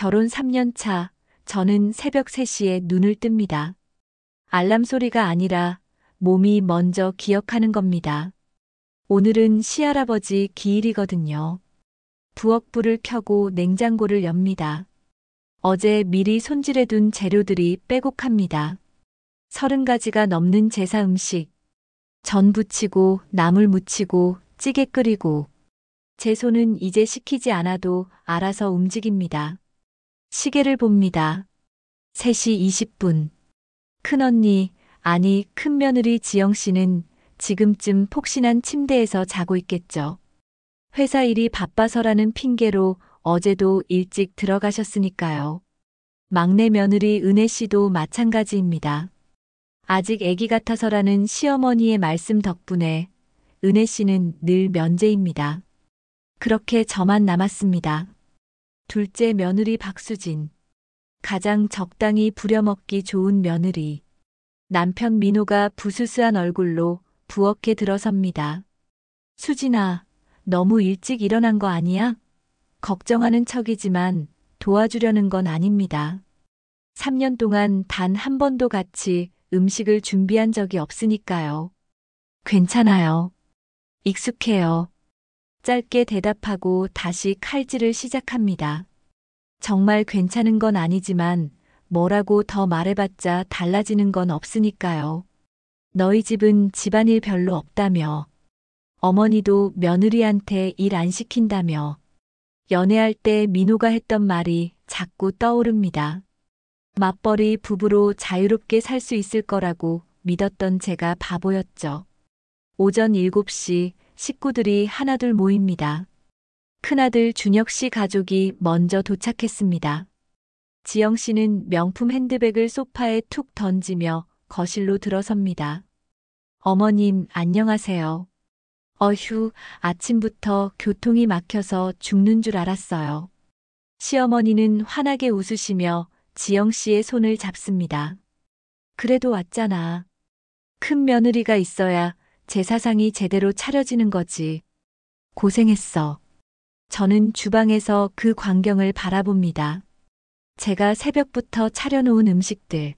결혼 3년 차, 저는 새벽 3시에 눈을 뜹니다. 알람 소리가 아니라 몸이 먼저 기억하는 겁니다. 오늘은 시할아버지 기일이거든요. 부엌불을 켜고 냉장고를 엽니다. 어제 미리 손질해둔 재료들이 빼곡합니다. 30가지가 넘는 제사 음식. 전 부치고 나물 무치고 찌개 끓이고. 제 손은 이제 시키지 않아도 알아서 움직입니다. 시계를 봅니다. 3시 20분. 큰언니, 아니 큰며느리 지영씨는 지금쯤 폭신한 침대에서 자고 있겠죠. 회사 일이 바빠서라는 핑계로 어제도 일찍 들어가셨으니까요. 막내 며느리 은혜씨도 마찬가지입니다. 아직 애기 같아서라는 시어머니의 말씀 덕분에 은혜씨는 늘 면제입니다. 그렇게 저만 남았습니다. 둘째 며느리 박수진. 가장 적당히 부려먹기 좋은 며느리. 남편 민호가 부스스한 얼굴로 부엌에 들어섭니다. 수진아, 너무 일찍 일어난 거 아니야? 걱정하는 척이지만 도와주려는 건 아닙니다. 3년 동안 단 한 번도 같이 음식을 준비한 적이 없으니까요. 괜찮아요. 익숙해요. 짧게 대답하고 다시 칼질을 시작합니다. 정말 괜찮은 건 아니지만 뭐라고 더 말해봤자 달라지는 건 없으니까요. 너희 집은 집안일 별로 없다며. 어머니도 며느리한테 일 안 시킨다며. 연애할 때 민호가 했던 말이 자꾸 떠오릅니다. 맞벌이 부부로 자유롭게 살 수 있을 거라고 믿었던 제가 바보였죠. 오전 7시 식구들이 하나둘 모입니다. 큰아들 준혁 씨 가족이 먼저 도착했습니다. 지영 씨는 명품 핸드백을 소파에 툭 던지며 거실로 들어섭니다. 어머님, 안녕하세요. 어휴, 아침부터 교통이 막혀서 죽는 줄 알았어요. 시어머니는 환하게 웃으시며 지영 씨의 손을 잡습니다. 그래도 왔잖아. 큰 며느리가 있어야 제사상이 제대로 차려지는 거지. 고생했어. 저는 주방에서 그 광경을 바라봅니다. 제가 새벽부터 차려놓은 음식들.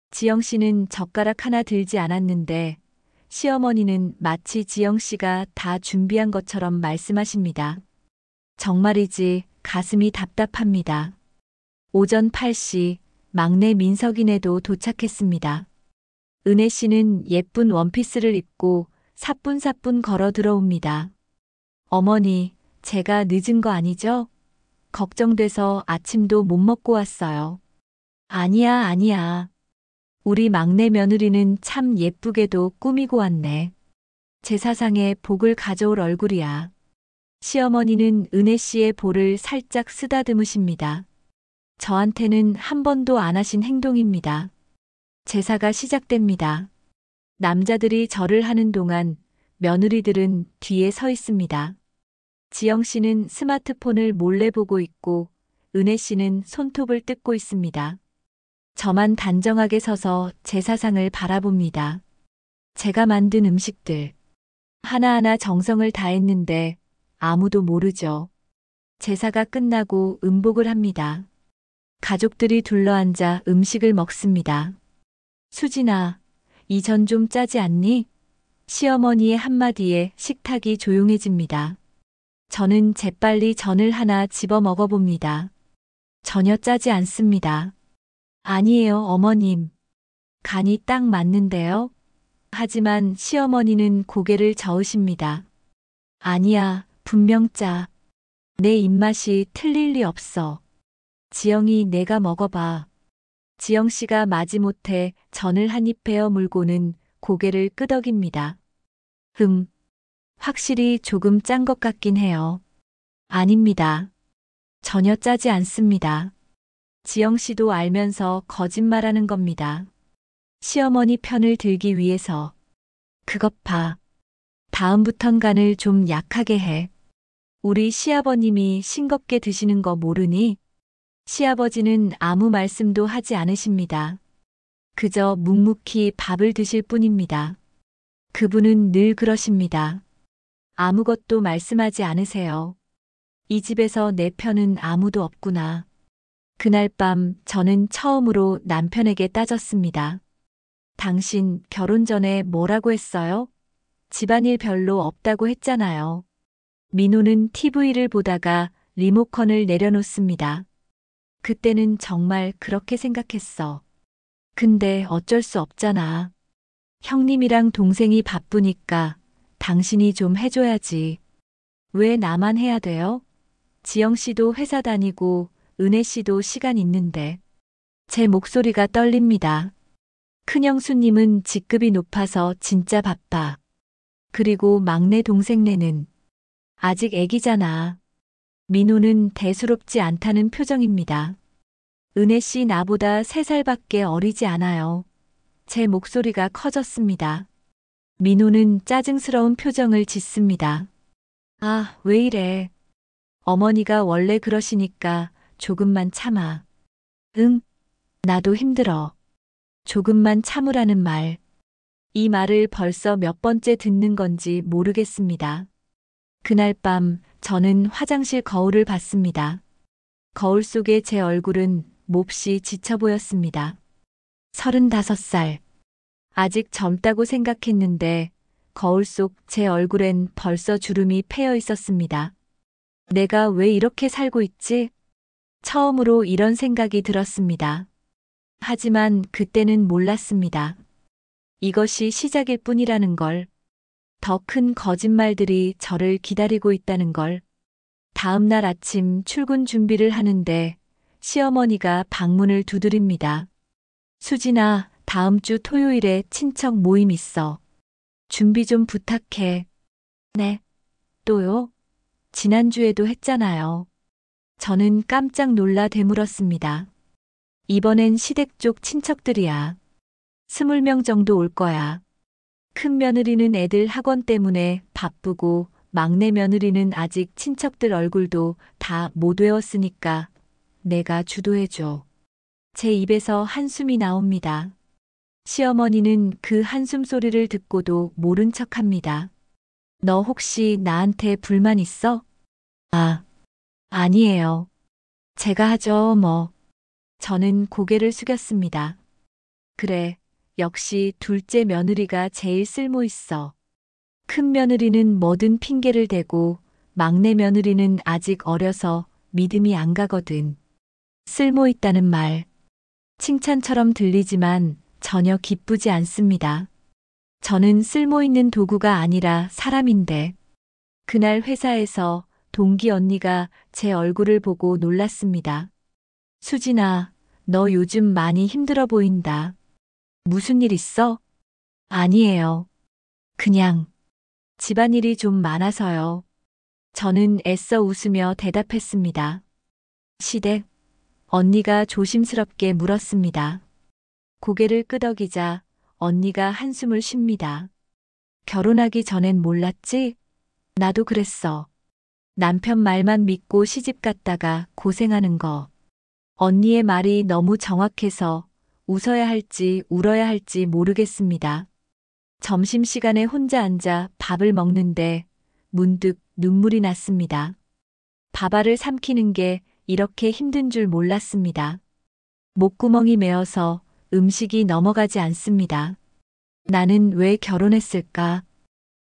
지영 씨는 젓가락 하나 들지 않았는데 시어머니는 마치 지영 씨가 다 준비한 것처럼 말씀하십니다. 정말이지 가슴이 답답합니다. 오전 8시 막내 민석이네도 도착했습니다. 은혜 씨는 예쁜 원피스를 입고 사뿐사뿐 걸어 들어옵니다. 어머니, 제가 늦은 거 아니죠? 걱정돼서 아침도 못 먹고 왔어요. 아니야, 아니야. 우리 막내 며느리는 참 예쁘게도 꾸미고 왔네. 제사상에 복을 가져올 얼굴이야. 시어머니는 은혜 씨의 볼을 살짝 쓰다듬으십니다. 저한테는 한 번도 안 하신 행동입니다. 제사가 시작됩니다. 남자들이 절을 하는 동안 며느리들은 뒤에 서 있습니다. 지영 씨는 스마트폰을 몰래 보고 있고 은혜 씨는 손톱을 뜯고 있습니다. 저만 단정하게 서서 제사상을 바라봅니다. 제가 만든 음식들. 하나하나 정성을 다했는데 아무도 모르죠. 제사가 끝나고 음복을 합니다. 가족들이 둘러앉아 음식을 먹습니다. 수진아, 이 전 좀 짜지 않니? 시어머니의 한마디에 식탁이 조용해집니다. 저는 재빨리 전을 하나 집어 먹어봅니다. 전혀 짜지 않습니다. 아니에요, 어머님. 간이 딱 맞는데요. 하지만 시어머니는 고개를 저으십니다. 아니야, 분명 짜. 내 입맛이 틀릴 리 없어. 지영이 내가 먹어봐. 지영 씨가 마지못해 전을 한 입 베어 물고는 고개를 끄덕입니다. 확실히 조금 짠 것 같긴 해요. 아닙니다. 전혀 짜지 않습니다. 지영 씨도 알면서 거짓말하는 겁니다. 시어머니 편을 들기 위해서. 그것 봐. 다음부턴 간을 좀 약하게 해. 우리 시아버님이 싱겁게 드시는 거 모르니? 시아버지는 아무 말씀도 하지 않으십니다. 그저 묵묵히 밥을 드실 뿐입니다. 그분은 늘 그러십니다. 아무것도 말씀하지 않으세요. 이 집에서 내 편은 아무도 없구나. 그날 밤 저는 처음으로 남편에게 따졌습니다. 당신 결혼 전에 뭐라고 했어요? 집안일 별로 없다고 했잖아요. 민호는 TV를 보다가 리모컨을 내려놓습니다. 그때는 정말 그렇게 생각했어. 근데 어쩔 수 없잖아. 형님이랑 동생이 바쁘니까 당신이 좀 해줘야지. 왜 나만 해야 돼요? 지영 씨도 회사 다니고 은혜 씨도 시간 있는데. 제 목소리가 떨립니다. 큰형수님은 직급이 높아서 진짜 바빠. 그리고 막내 동생네는 아직 애기잖아. 민호는 대수롭지 않다는 표정입니다. 은혜 씨 나보다 3살밖에 어리지 않아요. 제 목소리가 커졌습니다. 민호는 짜증스러운 표정을 짓습니다. 아, 왜 이래. 어머니가 원래 그러시니까 조금만 참아. 응, 나도 힘들어. 조금만 참으라는 말. 이 말을 벌써 몇 번째 듣는 건지 모르겠습니다. 그날 밤 저는 화장실 거울을 봤습니다. 거울 속의 제 얼굴은 몹시 지쳐 보였습니다. 35살. 아직 젊다고 생각했는데 거울 속 제 얼굴엔 벌써 주름이 패여 있었습니다. 내가 왜 이렇게 살고 있지? 처음으로 이런 생각이 들었습니다. 하지만 그때는 몰랐습니다. 이것이 시작일 뿐이라는 걸. 더 큰 거짓말들이 저를 기다리고 있다는 걸. 다음 날 아침 출근 준비를 하는데 시어머니가 방문을 두드립니다. 수진아, 다음 주 토요일에 친척 모임 있어. 준비 좀 부탁해. 네. 또요? 지난주에도 했잖아요. 저는 깜짝 놀라 되물었습니다. 이번엔 시댁 쪽 친척들이야. 20명 정도 올 거야. 큰 며느리는 애들 학원 때문에 바쁘고 막내 며느리는 아직 친척들 얼굴도 다 못 외웠으니까 내가 주도해줘. 제 입에서 한숨이 나옵니다. 시어머니는 그 한숨 소리를 듣고도 모른 척합니다. 너 혹시 나한테 불만 있어? 아, 아니에요. 제가 하죠, 뭐. 저는 고개를 숙였습니다. 그래, 역시 둘째 며느리가 제일 쓸모 있어. 큰 며느리는 뭐든 핑계를 대고 막내 며느리는 아직 어려서 믿음이 안 가거든. 쓸모 있다는 말. 칭찬처럼 들리지만 전혀 기쁘지 않습니다. 저는 쓸모 있는 도구가 아니라 사람인데. 그날 회사에서 동기 언니가 제 얼굴을 보고 놀랐습니다. 수진아, 너 요즘 많이 힘들어 보인다. 무슨 일 있어? 아니에요. 그냥 집안일이 좀 많아서요. 저는 애써 웃으며 대답했습니다. 시댁? 언니가 조심스럽게 물었습니다. 고개를 끄덕이자 언니가 한숨을 쉽니다. 결혼하기 전엔 몰랐지? 나도 그랬어. 남편 말만 믿고 시집 갔다가 고생하는 거. 언니의 말이 너무 정확해서 웃어야 할지 울어야 할지 모르겠습니다. 점심시간에 혼자 앉아 밥을 먹는데 문득 눈물이 났습니다. 밥알을 삼키는 게 이렇게 힘든 줄 몰랐습니다. 목구멍이 메어서 음식이 넘어가지 않습니다. 나는 왜 결혼했을까?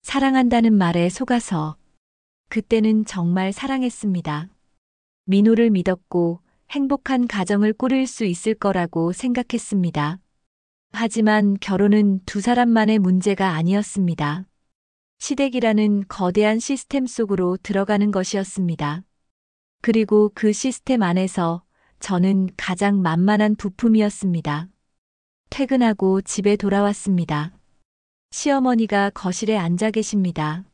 사랑한다는 말에 속아서. 그때는 정말 사랑했습니다. 민호를 믿었고 행복한 가정을 꾸릴 수 있을 거라고 생각했습니다. 하지만 결혼은 두 사람만의 문제가 아니었습니다. 시댁이라는 거대한 시스템 속으로 들어가는 것이었습니다. 그리고 그 시스템 안에서 저는 가장 만만한 부품이었습니다. 퇴근하고 집에 돌아왔습니다. 시어머니가 거실에 앉아 계십니다.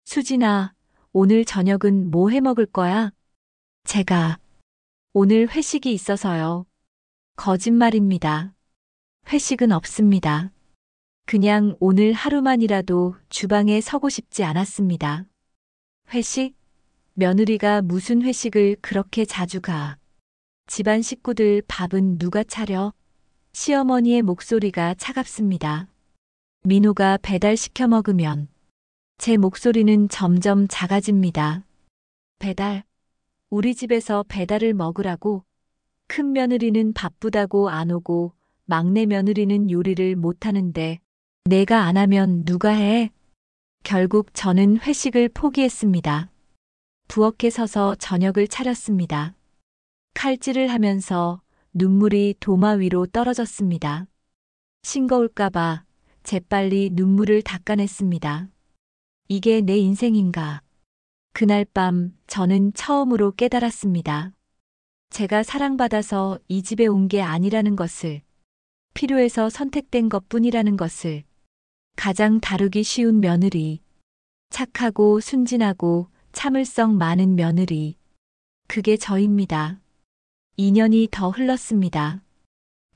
수진아, 오늘 저녁은 뭐 해 먹을 거야? 제가 오늘 회식이 있어서요. 거짓말입니다. 회식은 없습니다. 그냥 오늘 하루만이라도 주방에 서고 싶지 않았습니다. 회식? 며느리가 무슨 회식을 그렇게 자주 가? 집안 식구들 밥은 누가 차려? 시어머니의 목소리가 차갑습니다. 민호가 배달시켜 먹으면 제 목소리는 점점 작아집니다. 배달? 우리 집에서 배달을 먹으라고? 큰 며느리는 바쁘다고 안 오고 막내 며느리는 요리를 못하는데 내가 안 하면 누가 해? 결국 저는 회식을 포기했습니다. 부엌에 서서 저녁을 차렸습니다. 칼질을 하면서 눈물이 도마 위로 떨어졌습니다. 싱거울까봐 재빨리 눈물을 닦아냈습니다. 이게 내 인생인가? 그날 밤 저는 처음으로 깨달았습니다. 제가 사랑받아서 이 집에 온 게 아니라는 것을, 필요해서 선택된 것뿐이라는 것을, 가장 다루기 쉬운 며느리, 착하고 순진하고 참을성 많은 며느리, 그게 저입니다. 2년이 더 흘렀습니다.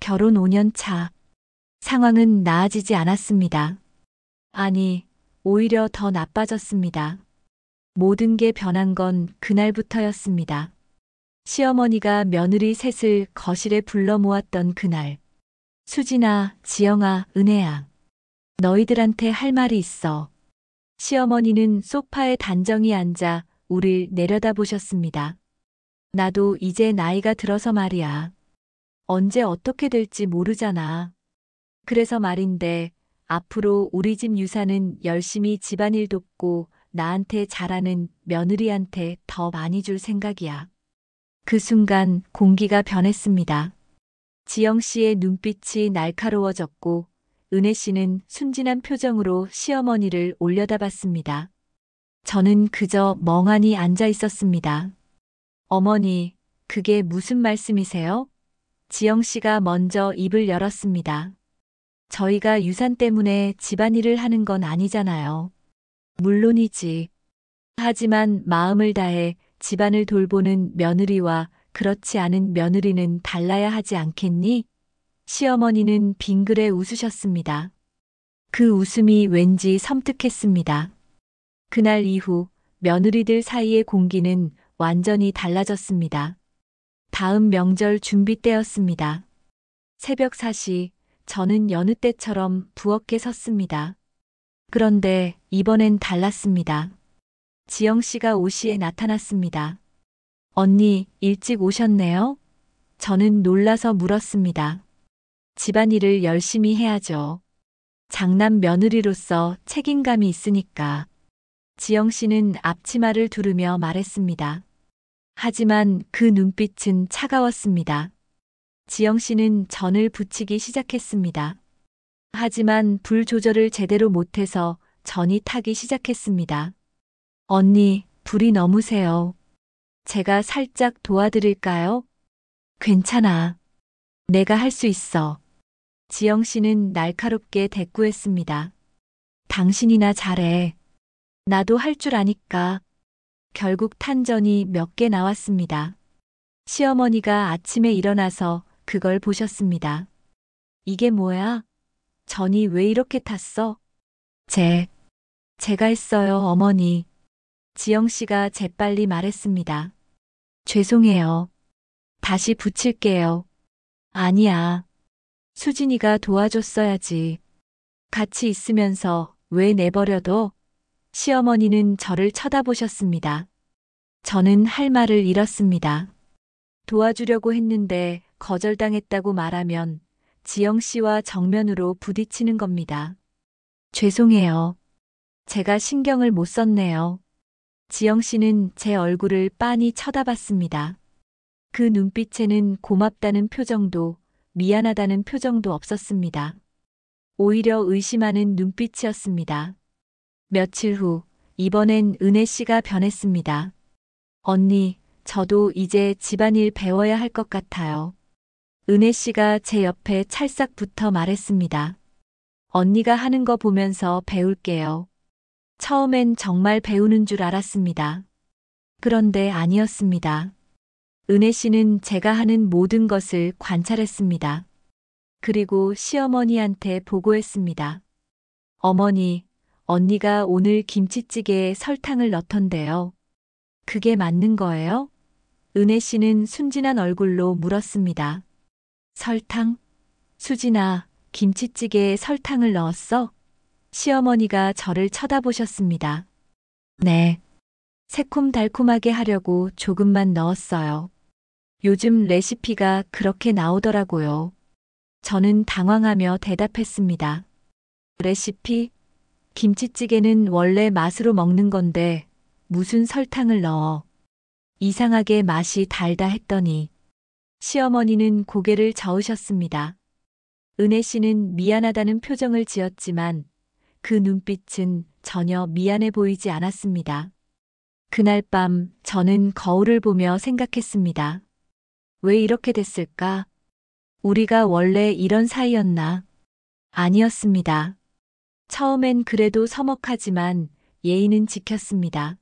결혼 5년 차. 상황은 나아지지 않았습니다. 아니, 오히려 더 나빠졌습니다. 모든 게 변한 건 그날부터였습니다. 시어머니가 며느리 셋을 거실에 불러 모았던 그날. 수진아, 지영아, 은혜야. 너희들한테 할 말이 있어. 시어머니는 소파에 단정히 앉아 우릴 내려다보셨습니다. 나도 이제 나이가 들어서 말이야. 언제 어떻게 될지 모르잖아. 그래서 말인데 앞으로 우리 집 유산은 열심히 집안일 돕고 나한테 잘하는 며느리한테 더 많이 줄 생각이야. 그 순간 공기가 변했습니다. 지영 씨의 눈빛이 날카로워졌고 은혜 씨는 순진한 표정으로 시어머니를 올려다봤습니다. 저는 그저 멍하니 앉아 있었습니다. 어머니, 그게 무슨 말씀이세요? 지영 씨가 먼저 입을 열었습니다. 저희가 유산 때문에 집안일을 하는 건 아니잖아요. 물론이지. 하지만 마음을 다해 집안을 돌보는 며느리와 그렇지 않은 며느리는 달라야 하지 않겠니? 시어머니는 빙그레 웃으셨습니다. 그 웃음이 왠지 섬뜩했습니다. 그날 이후 며느리들 사이의 공기는 완전히 달라졌습니다. 다음 명절 준비 때였습니다. 새벽 4시, 저는 여느 때처럼 부엌에 섰습니다. 그런데 이번엔 달랐습니다. 지영 씨가 오시에 나타났습니다. 언니, 일찍 오셨네요? 저는 놀라서 물었습니다. 집안일을 열심히 해야죠. 장남 며느리로서 책임감이 있으니까. 지영 씨는 앞치마를 두르며 말했습니다. 하지만 그 눈빛은 차가웠습니다. 지영 씨는 전을 붙이기 시작했습니다. 하지만 불 조절을 제대로 못해서 전이 타기 시작했습니다. 언니, 불이 너무세요. 제가 살짝 도와드릴까요? 괜찮아. 내가 할 수 있어. 지영 씨는 날카롭게 대꾸했습니다. 당신이나 잘해. 나도 할 줄 아니까. 결국 탄전이 몇 개 나왔습니다. 시어머니가 아침에 일어나서 그걸 보셨습니다. 이게 뭐야? 전이 왜 이렇게 탔어? 제가 했어요, 어머니. 지영 씨가 재빨리 말했습니다. 죄송해요. 다시 붙일게요. 아니야. 수진이가 도와줬어야지. 같이 있으면서 왜 내버려둬? 시어머니는 저를 쳐다보셨습니다. 저는 할 말을 잃었습니다. 도와주려고 했는데 거절당했다고 말하면 지영 씨와 정면으로 부딪히는 겁니다. 죄송해요. 제가 신경을 못 썼네요. 지영 씨는 제 얼굴을 빤히 쳐다봤습니다. 그 눈빛에는 고맙다는 표정도 미안하다는 표정도 없었습니다. 오히려 의심하는 눈빛이었습니다. 며칠 후, 이번엔 은혜 씨가 변했습니다. 언니, 저도 이제 집안일 배워야 할 것 같아요. 은혜 씨가 제 옆에 찰싹 붙어 말했습니다. 언니가 하는 거 보면서 배울게요. 처음엔 정말 배우는 줄 알았습니다. 그런데 아니었습니다. 은혜 씨는 제가 하는 모든 것을 관찰했습니다. 그리고 시어머니한테 보고했습니다. 어머니, 언니가 오늘 김치찌개에 설탕을 넣던데요. 그게 맞는 거예요? 은혜 씨는 순진한 얼굴로 물었습니다. 설탕? 수진아, 김치찌개에 설탕을 넣었어? 시어머니가 저를 쳐다보셨습니다. 네. 새콤달콤하게 하려고 조금만 넣었어요. 요즘 레시피가 그렇게 나오더라고요. 저는 당황하며 대답했습니다. 레시피? 김치찌개는 원래 맛으로 먹는 건데 무슨 설탕을 넣어. 이상하게 맛이 달다 했더니 시어머니는 고개를 저으셨습니다. 은혜 씨는 미안하다는 표정을 지었지만 그 눈빛은 전혀 미안해 보이지 않았습니다. 그날 밤 저는 거울을 보며 생각했습니다. 왜 이렇게 됐을까? 우리가 원래 이런 사이였나? 아니었습니다. 처음엔 그래도 서먹하지만 예의는 지켰습니다.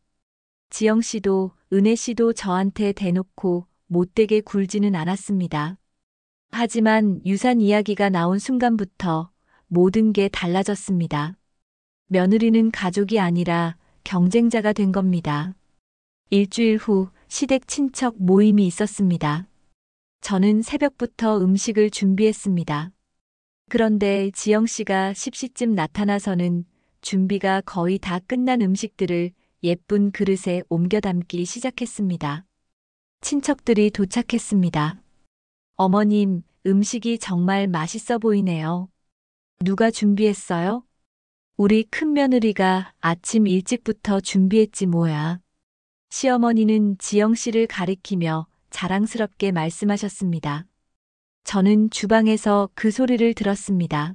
지영 씨도 은혜 씨도 저한테 대놓고 못되게 굴지는 않았습니다. 하지만 유산 이야기가 나온 순간부터 모든 게 달라졌습니다. 며느리는 가족이 아니라 경쟁자가 된 겁니다. 일주일 후 시댁 친척 모임이 있었습니다. 저는 새벽부터 음식을 준비했습니다. 그런데 지영 씨가 10시쯤 나타나서는 준비가 거의 다 끝난 음식들을 예쁜 그릇에 옮겨 담기 시작했습니다. 친척들이 도착했습니다. 어머님, 음식이 정말 맛있어 보이네요. 누가 준비했어요? 우리 큰며느리가 아침 일찍부터 준비했지 뭐야. 시어머니는 지영 씨를 가리키며 자랑스럽게 말씀하셨습니다. 저는 주방에서 그 소리를 들었습니다.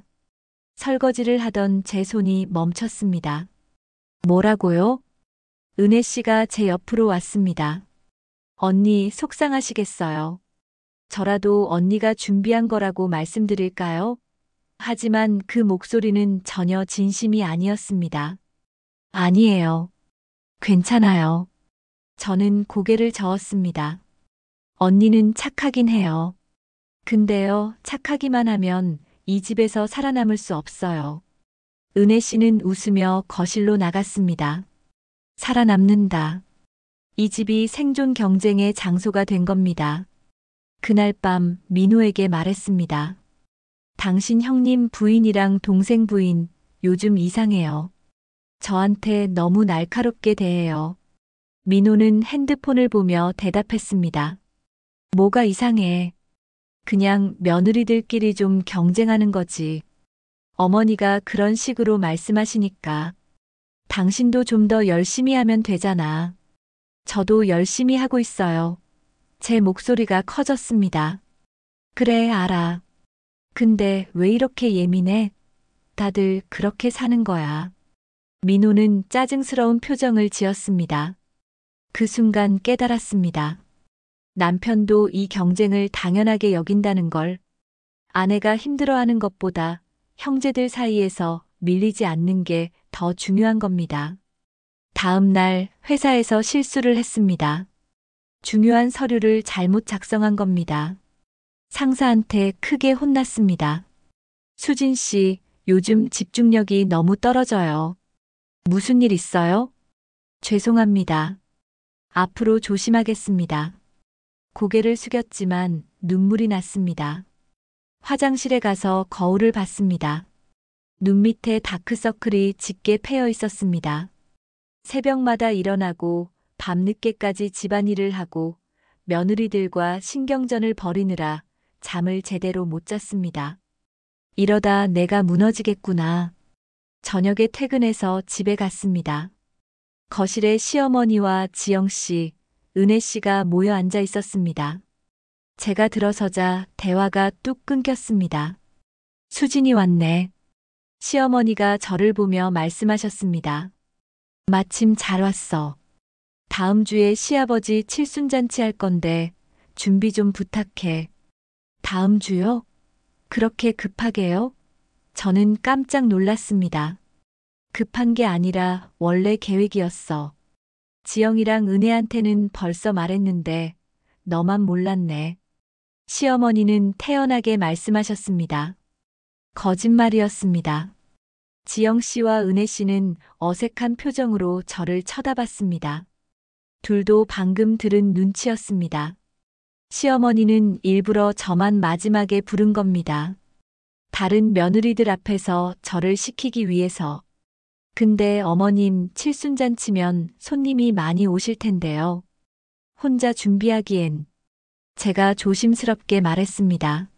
설거지를 하던 제 손이 멈췄습니다. 뭐라고요? 은혜 씨가 제 옆으로 왔습니다. 언니 속상하시겠어요. 저라도 언니가 준비한 거라고 말씀드릴까요? 하지만 그 목소리는 전혀 진심이 아니었습니다. 아니에요. 괜찮아요. 저는 고개를 저었습니다. 언니는 착하긴 해요. 근데요, 착하기만 하면 이 집에서 살아남을 수 없어요. 은혜 씨는 웃으며 거실로 나갔습니다. 살아남는다. 이 집이 생존 경쟁의 장소가 된 겁니다. 그날 밤 민호에게 말했습니다. 당신 형님 부인이랑 동생 부인 요즘 이상해요. 저한테 너무 날카롭게 대해요. 민호는 핸드폰을 보며 대답했습니다. 뭐가 이상해. 그냥 며느리들끼리 좀 경쟁하는 거지. 어머니가 그런 식으로 말씀하시니까 당신도 좀 더 열심히 하면 되잖아. 저도 열심히 하고 있어요. 제 목소리가 커졌습니다. 그래, 알아. 근데 왜 이렇게 예민해? 다들 그렇게 사는 거야. 민호는 짜증스러운 표정을 지었습니다. 그 순간 깨달았습니다. 남편도 이 경쟁을 당연하게 여긴다는 걸. 아내가 힘들어하는 것보다 형제들 사이에서 밀리지 않는 게 더 중요한 겁니다. 다음 날 회사에서 실수를 했습니다. 중요한 서류를 잘못 작성한 겁니다. 상사한테 크게 혼났습니다. 수진 씨, 요즘 집중력이 너무 떨어져요. 무슨 일 있어요? 죄송합니다. 앞으로 조심하겠습니다. 고개를 숙였지만 눈물이 났습니다. 화장실에 가서 거울을 봤습니다. 눈 밑에 다크서클이 짙게 패여 있었습니다. 새벽마다 일어나고 밤늦게까지 집안일을 하고 며느리들과 신경전을 벌이느라 잠을 제대로 못 잤습니다. 이러다 내가 무너지겠구나. 저녁에 퇴근해서 집에 갔습니다. 거실에 시어머니와 지영 씨, 은혜 씨가 모여 앉아 있었습니다. 제가 들어서자 대화가 뚝 끊겼습니다. 수진이 왔네. 시어머니가 저를 보며 말씀하셨습니다. 마침 잘 왔어. 다음 주에 시아버지 칠순잔치 할 건데 준비 좀 부탁해. 다음 주요? 그렇게 급하게요? 저는 깜짝 놀랐습니다. 급한 게 아니라 원래 계획이었어. 지영이랑 은혜한테는 벌써 말했는데 너만 몰랐네. 시어머니는 태연하게 말씀하셨습니다. 거짓말이었습니다. 지영 씨와 은혜 씨는 어색한 표정으로 저를 쳐다봤습니다. 둘도 방금 들은 눈치였습니다. 시어머니는 일부러 저만 마지막에 부른 겁니다. 다른 며느리들 앞에서 저를 시키기 위해서. 근데 어머님 칠순잔치면 손님이 많이 오실 텐데요. 혼자 준비하기엔. 제가 조심스럽게 말했습니다.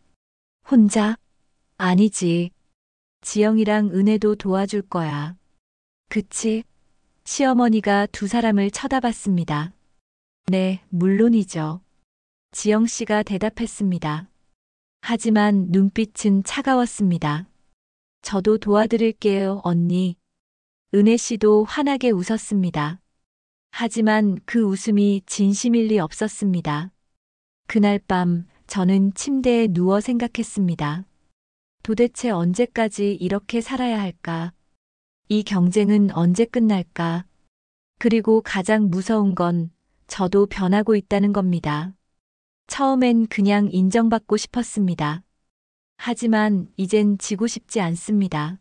혼자? 아니지. 지영이랑 은혜도 도와줄 거야. 그치? 시어머니가 두 사람을 쳐다봤습니다. 네, 물론이죠. 지영 씨가 대답했습니다. 하지만 눈빛은 차가웠습니다. 저도 도와드릴게요, 언니. 은혜 씨도 환하게 웃었습니다. 하지만 그 웃음이 진심일 리 없었습니다. 그날 밤 저는 침대에 누워 생각했습니다. 도대체 언제까지 이렇게 살아야 할까? 이 경쟁은 언제 끝날까? 그리고 가장 무서운 건 저도 변하고 있다는 겁니다. 처음엔 그냥 인정받고 싶었습니다. 하지만 이젠 지고 싶지 않습니다.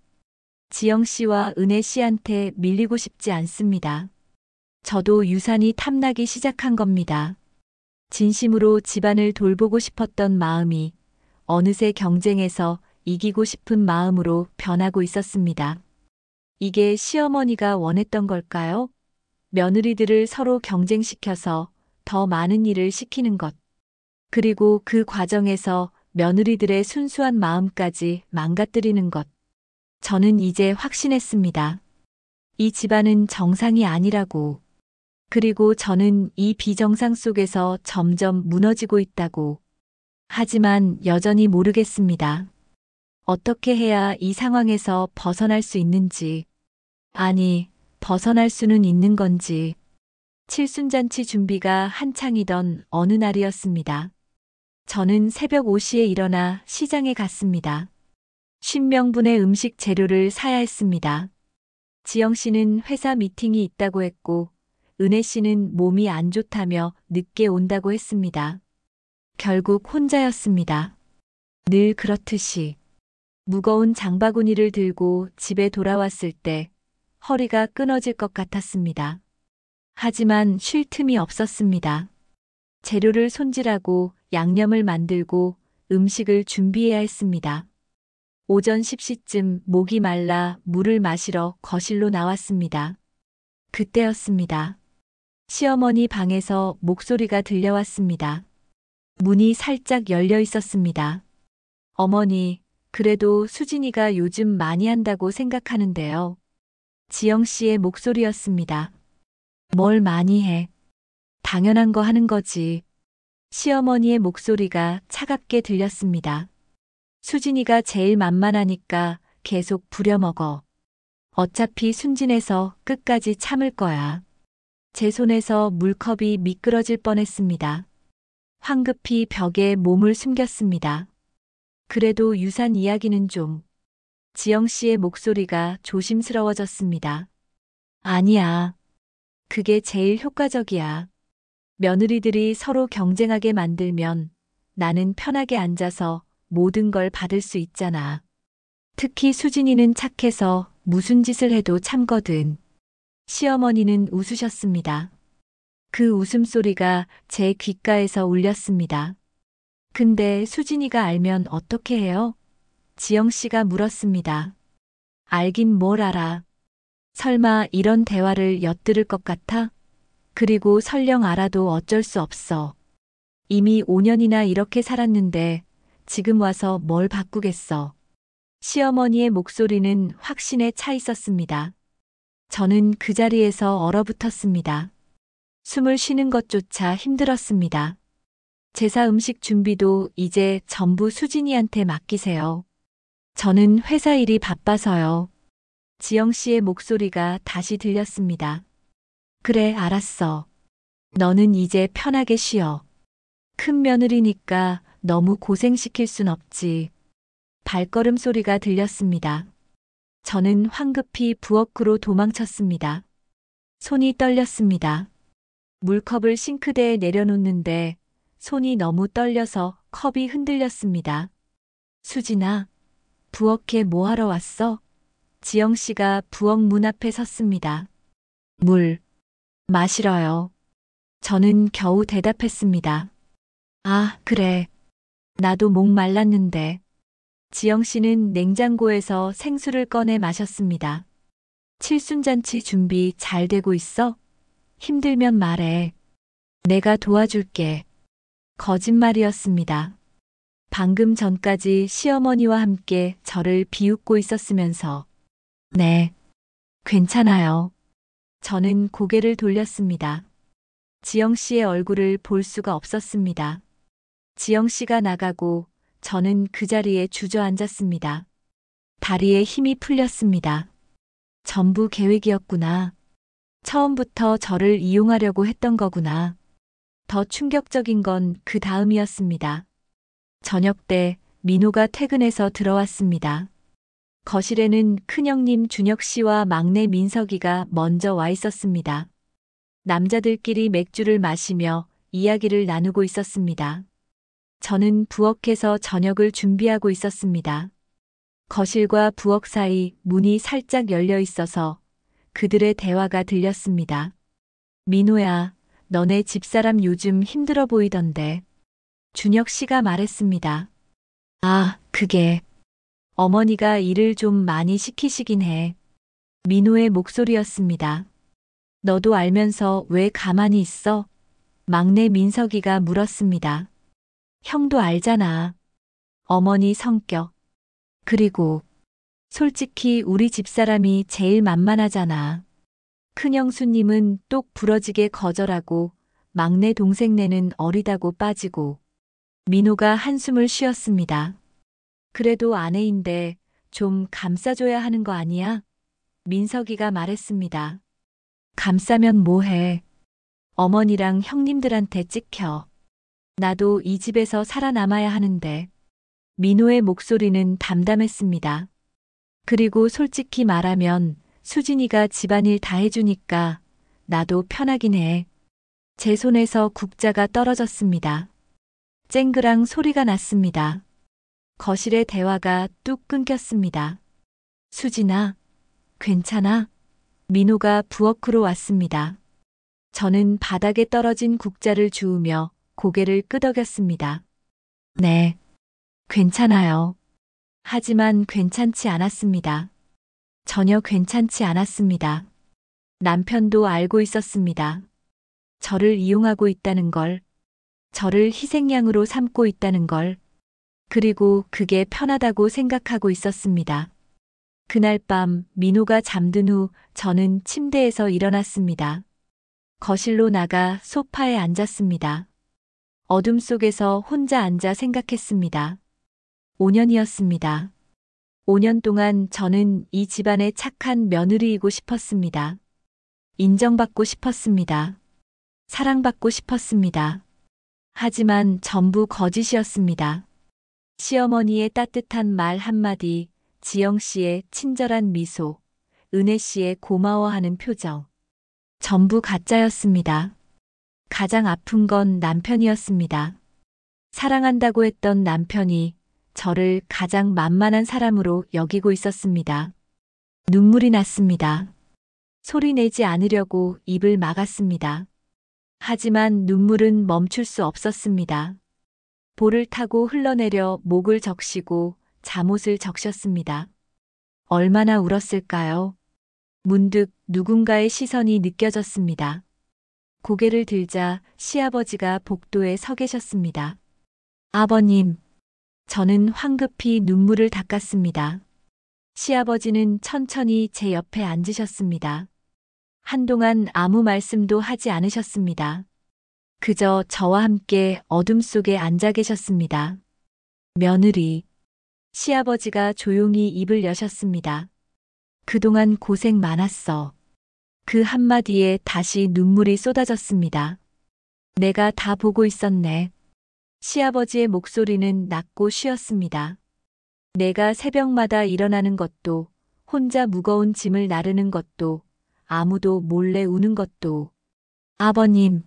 지영 씨와 은혜 씨한테 밀리고 싶지 않습니다. 저도 유산이 탐나기 시작한 겁니다. 진심으로 집안을 돌보고 싶었던 마음이 어느새 경쟁에서 이기고 싶은 마음으로 변하고 있었습니다. 이게 시어머니가 원했던 걸까요? 며느리들을 서로 경쟁시켜서 더 많은 일을 시키는 것. 그리고 그 과정에서 며느리들의 순수한 마음까지 망가뜨리는 것. 저는 이제 확신했습니다. 이 집안은 정상이 아니라고. 그리고 저는 이 비정상 속에서 점점 무너지고 있다고. 하지만 여전히 모르겠습니다. 어떻게 해야 이 상황에서 벗어날 수 있는지. 아니, 벗어날 수는 있는 건지. 칠순잔치 준비가 한창이던 어느 날이었습니다. 저는 새벽 5시에 일어나 시장에 갔습니다. 50명분의 음식 재료를 사야 했습니다. 지영 씨는 회사 미팅이 있다고 했고, 은혜 씨는 몸이 안 좋다며 늦게 온다고 했습니다. 결국 혼자였습니다. 늘 그렇듯이. 무거운 장바구니를 들고 집에 돌아왔을 때 허리가 끊어질 것 같았습니다. 하지만 쉴 틈이 없었습니다. 재료를 손질하고 양념을 만들고 음식을 준비해야 했습니다. 오전 10시쯤 목이 말라 물을 마시러 거실로 나왔습니다. 그때였습니다. 시어머니 방에서 목소리가 들려왔습니다. 문이 살짝 열려 있었습니다. 어머니, 그래도 수진이가 요즘 많이 한다고 생각하는데요. 지영 씨의 목소리였습니다. 뭘 많이 해? 당연한 거 하는 거지. 시어머니의 목소리가 차갑게 들렸습니다. 수진이가 제일 만만하니까 계속 부려먹어. 어차피 순진해서 끝까지 참을 거야. 제 손에서 물컵이 미끄러질 뻔했습니다. 황급히 벽에 몸을 숨겼습니다. 그래도 유산 이야기는 좀. 지영 씨의 목소리가 조심스러워졌습니다. 아니야. 그게 제일 효과적이야. 며느리들이 서로 경쟁하게 만들면 나는 편하게 앉아서 모든 걸 받을 수 있잖아. 특히 수진이는 착해서 무슨 짓을 해도 참거든. 시어머니는 웃으셨습니다. 그 웃음소리가 제 귓가에서 울렸습니다. 근데 수진이가 알면 어떻게 해요? 지영 씨가 물었습니다. 알긴 뭘 알아. 설마 이런 대화를 엿들을 것 같아? 그리고 설령 알아도 어쩔 수 없어. 이미 5년이나 이렇게 살았는데 지금 와서 뭘 바꾸겠어. 시어머니의 목소리는 확신에 차 있었습니다. 저는 그 자리에서 얼어붙었습니다. 숨을 쉬는 것조차 힘들었습니다. 제사 음식 준비도 이제 전부 수진이한테 맡기세요. 저는 회사 일이 바빠서요. 지영 씨의 목소리가 다시 들렸습니다. 그래, 알았어. 너는 이제 편하게 쉬어. 큰 며느리니까 너무 고생시킬 순 없지. 발걸음 소리가 들렸습니다. 저는 황급히 부엌으로 도망쳤습니다. 손이 떨렸습니다. 물컵을 싱크대에 내려놓는데 손이 너무 떨려서 컵이 흔들렸습니다. 수진아, 부엌에 뭐 하러 왔어? 지영 씨가 부엌 문 앞에 섰습니다. 물 마시러요. 저는 겨우 대답했습니다. 아, 그래. 나도 목 말랐는데. 지영 씨는 냉장고에서 생수를 꺼내 마셨습니다. 칠순잔치 준비 잘 되고 있어? 힘들면 말해. 내가 도와줄게. 거짓말이었습니다. 방금 전까지 시어머니와 함께 저를 비웃고 있었으면서, 네, 괜찮아요. 저는 고개를 돌렸습니다. 지영 씨의 얼굴을 볼 수가 없었습니다. 지영 씨가 나가고 저는 그 자리에 주저앉았습니다. 다리에 힘이 풀렸습니다. 전부 계획이었구나. 처음부터 저를 이용하려고 했던 거구나. 더 충격적인 건 그 다음이었습니다. 저녁 때 민호가 퇴근해서 들어왔습니다. 거실에는 큰형님 준혁 씨와 막내 민석이가 먼저 와 있었습니다. 남자들끼리 맥주를 마시며 이야기를 나누고 있었습니다. 저는 부엌에서 저녁을 준비하고 있었습니다. 거실과 부엌 사이 문이 살짝 열려 있어서 그들의 대화가 들렸습니다. 민호야, 너네 집사람 요즘 힘들어 보이던데. 준혁 씨가 말했습니다. 아, 그게 어머니가 일을 좀 많이 시키시긴 해. 민호의 목소리였습니다. 너도 알면서 왜 가만히 있어? 막내 민석이가 물었습니다. 형도 알잖아. 어머니 성격. 그리고 솔직히 우리 집사람이 제일 만만하잖아. 큰형수님은 똑 부러지게 거절하고 막내 동생네는 어리다고 빠지고. 민호가 한숨을 쉬었습니다. 그래도 아내인데 좀 감싸줘야 하는 거 아니야? 민석이가 말했습니다. 감싸면 뭐해? 어머니랑 형님들한테 찍혀. 나도 이 집에서 살아남아야 하는데. 민호의 목소리는 담담했습니다. 그리고 솔직히 말하면 수진이가 집안일 다 해주니까 나도 편하긴 해. 제 손에서 국자가 떨어졌습니다. 쨍그랑 소리가 났습니다. 거실의 대화가 뚝 끊겼습니다. 수진아, 괜찮아? 민호가 부엌으로 왔습니다. 저는 바닥에 떨어진 국자를 주우며 고개를 끄덕였습니다. 네, 괜찮아요. 하지만 괜찮지 않았습니다. 전혀 괜찮지 않았습니다. 남편도 알고 있었습니다. 저를 이용하고 있다는 걸, 저를 희생양으로 삼고 있다는 걸, 그리고 그게 편하다고 생각하고 있었습니다. 그날 밤 민호가 잠든 후 저는 침대에서 일어났습니다. 거실로 나가 소파에 앉았습니다. 어둠 속에서 혼자 앉아 생각했습니다. 5년이었습니다. 5년 동안 저는 이 집안의 착한 며느리이고 싶었습니다. 인정받고 싶었습니다. 사랑받고 싶었습니다. 하지만 전부 거짓이었습니다. 시어머니의 따뜻한 말 한마디, 지영 씨의 친절한 미소, 은혜 씨의 고마워하는 표정. 전부 가짜였습니다. 가장 아픈 건 남편이었습니다. 사랑한다고 했던 남편이 저를 가장 만만한 사람으로 여기고 있었습니다. 눈물이 났습니다. 소리 내지 않으려고 입을 막았습니다. 하지만 눈물은 멈출 수 없었습니다. 볼을 타고 흘러내려 목을 적시고 잠옷을 적셨습니다. 얼마나 울었을까요? 문득 누군가의 시선이 느껴졌습니다. 고개를 들자 시아버지가 복도에 서 계셨습니다. 아버님, 저는 황급히 눈물을 닦았습니다. 시아버지는 천천히 제 옆에 앉으셨습니다. 한동안 아무 말씀도 하지 않으셨습니다. 그저 저와 함께 어둠 속에 앉아 계셨습니다. 며느리. 시아버지가 조용히 입을 여셨습니다. 그동안 고생 많았어. 그 한마디에 다시 눈물이 쏟아졌습니다. 내가 다 보고 있었네. 시아버지의 목소리는 낮고 쉬었습니다. 내가 새벽마다 일어나는 것도, 혼자 무거운 짐을 나르는 것도, 아무도 몰래 우는 것도. 아버님,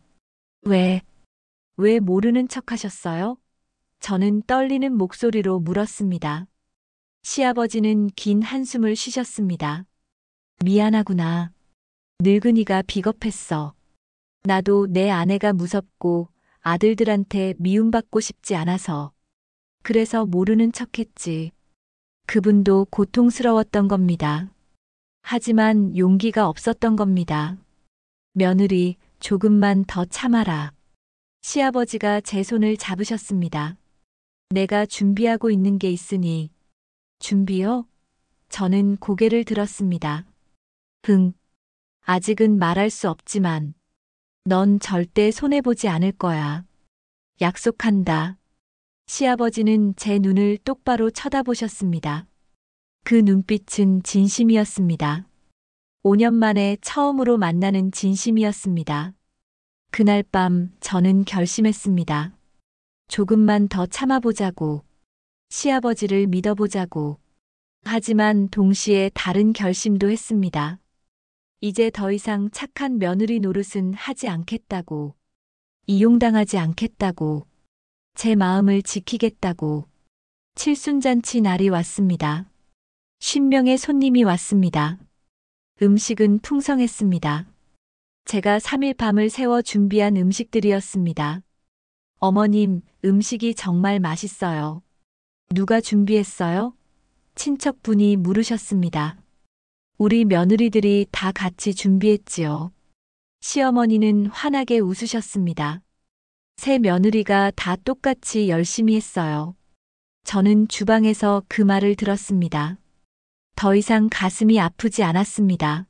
왜 모르는 척 하셨어요? 저는 떨리는 목소리로 물었습니다. 시아버지는 긴 한숨을 쉬셨습니다. 미안하구나. 늙은이가 비겁했어. 나도 내 아내가 무섭고 아들들한테 미움받고 싶지 않아서. 그래서 모르는 척했지. 그분도 고통스러웠던 겁니다. 하지만 용기가 없었던 겁니다. 며느리, 조금만 더 참아라. 시아버지가 제 손을 잡으셨습니다. 내가 준비하고 있는 게 있으니. 준비요? 저는 고개를 들었습니다. 아직은 말할 수 없지만 넌 절대 손해보지 않을 거야. 약속한다. 시아버지는 제 눈을 똑바로 쳐다보셨습니다. 그 눈빛은 진심이었습니다. 5년 만에 처음으로 만나는 진심이었습니다. 그날 밤 저는 결심했습니다. 조금만 더 참아보자고. 시아버지를 믿어보자고. 하지만 동시에 다른 결심도 했습니다. 이제 더 이상 착한 며느리 노릇은 하지 않겠다고. 이용당하지 않겠다고. 제 마음을 지키겠다고. 칠순잔치 날이 왔습니다. 50명의 손님이 왔습니다. 음식은 풍성했습니다. 제가 3일 밤을 새워 준비한 음식들이었습니다. 어머님, 음식이 정말 맛있어요. 누가 준비했어요? 친척분이 물으셨습니다. 우리 며느리들이 다 같이 준비했지요. 시어머니는 환하게 웃으셨습니다. 세 며느리가 다 똑같이 열심히 했어요. 저는 주방에서 그 말을 들었습니다. 더 이상 가슴이 아프지 않았습니다.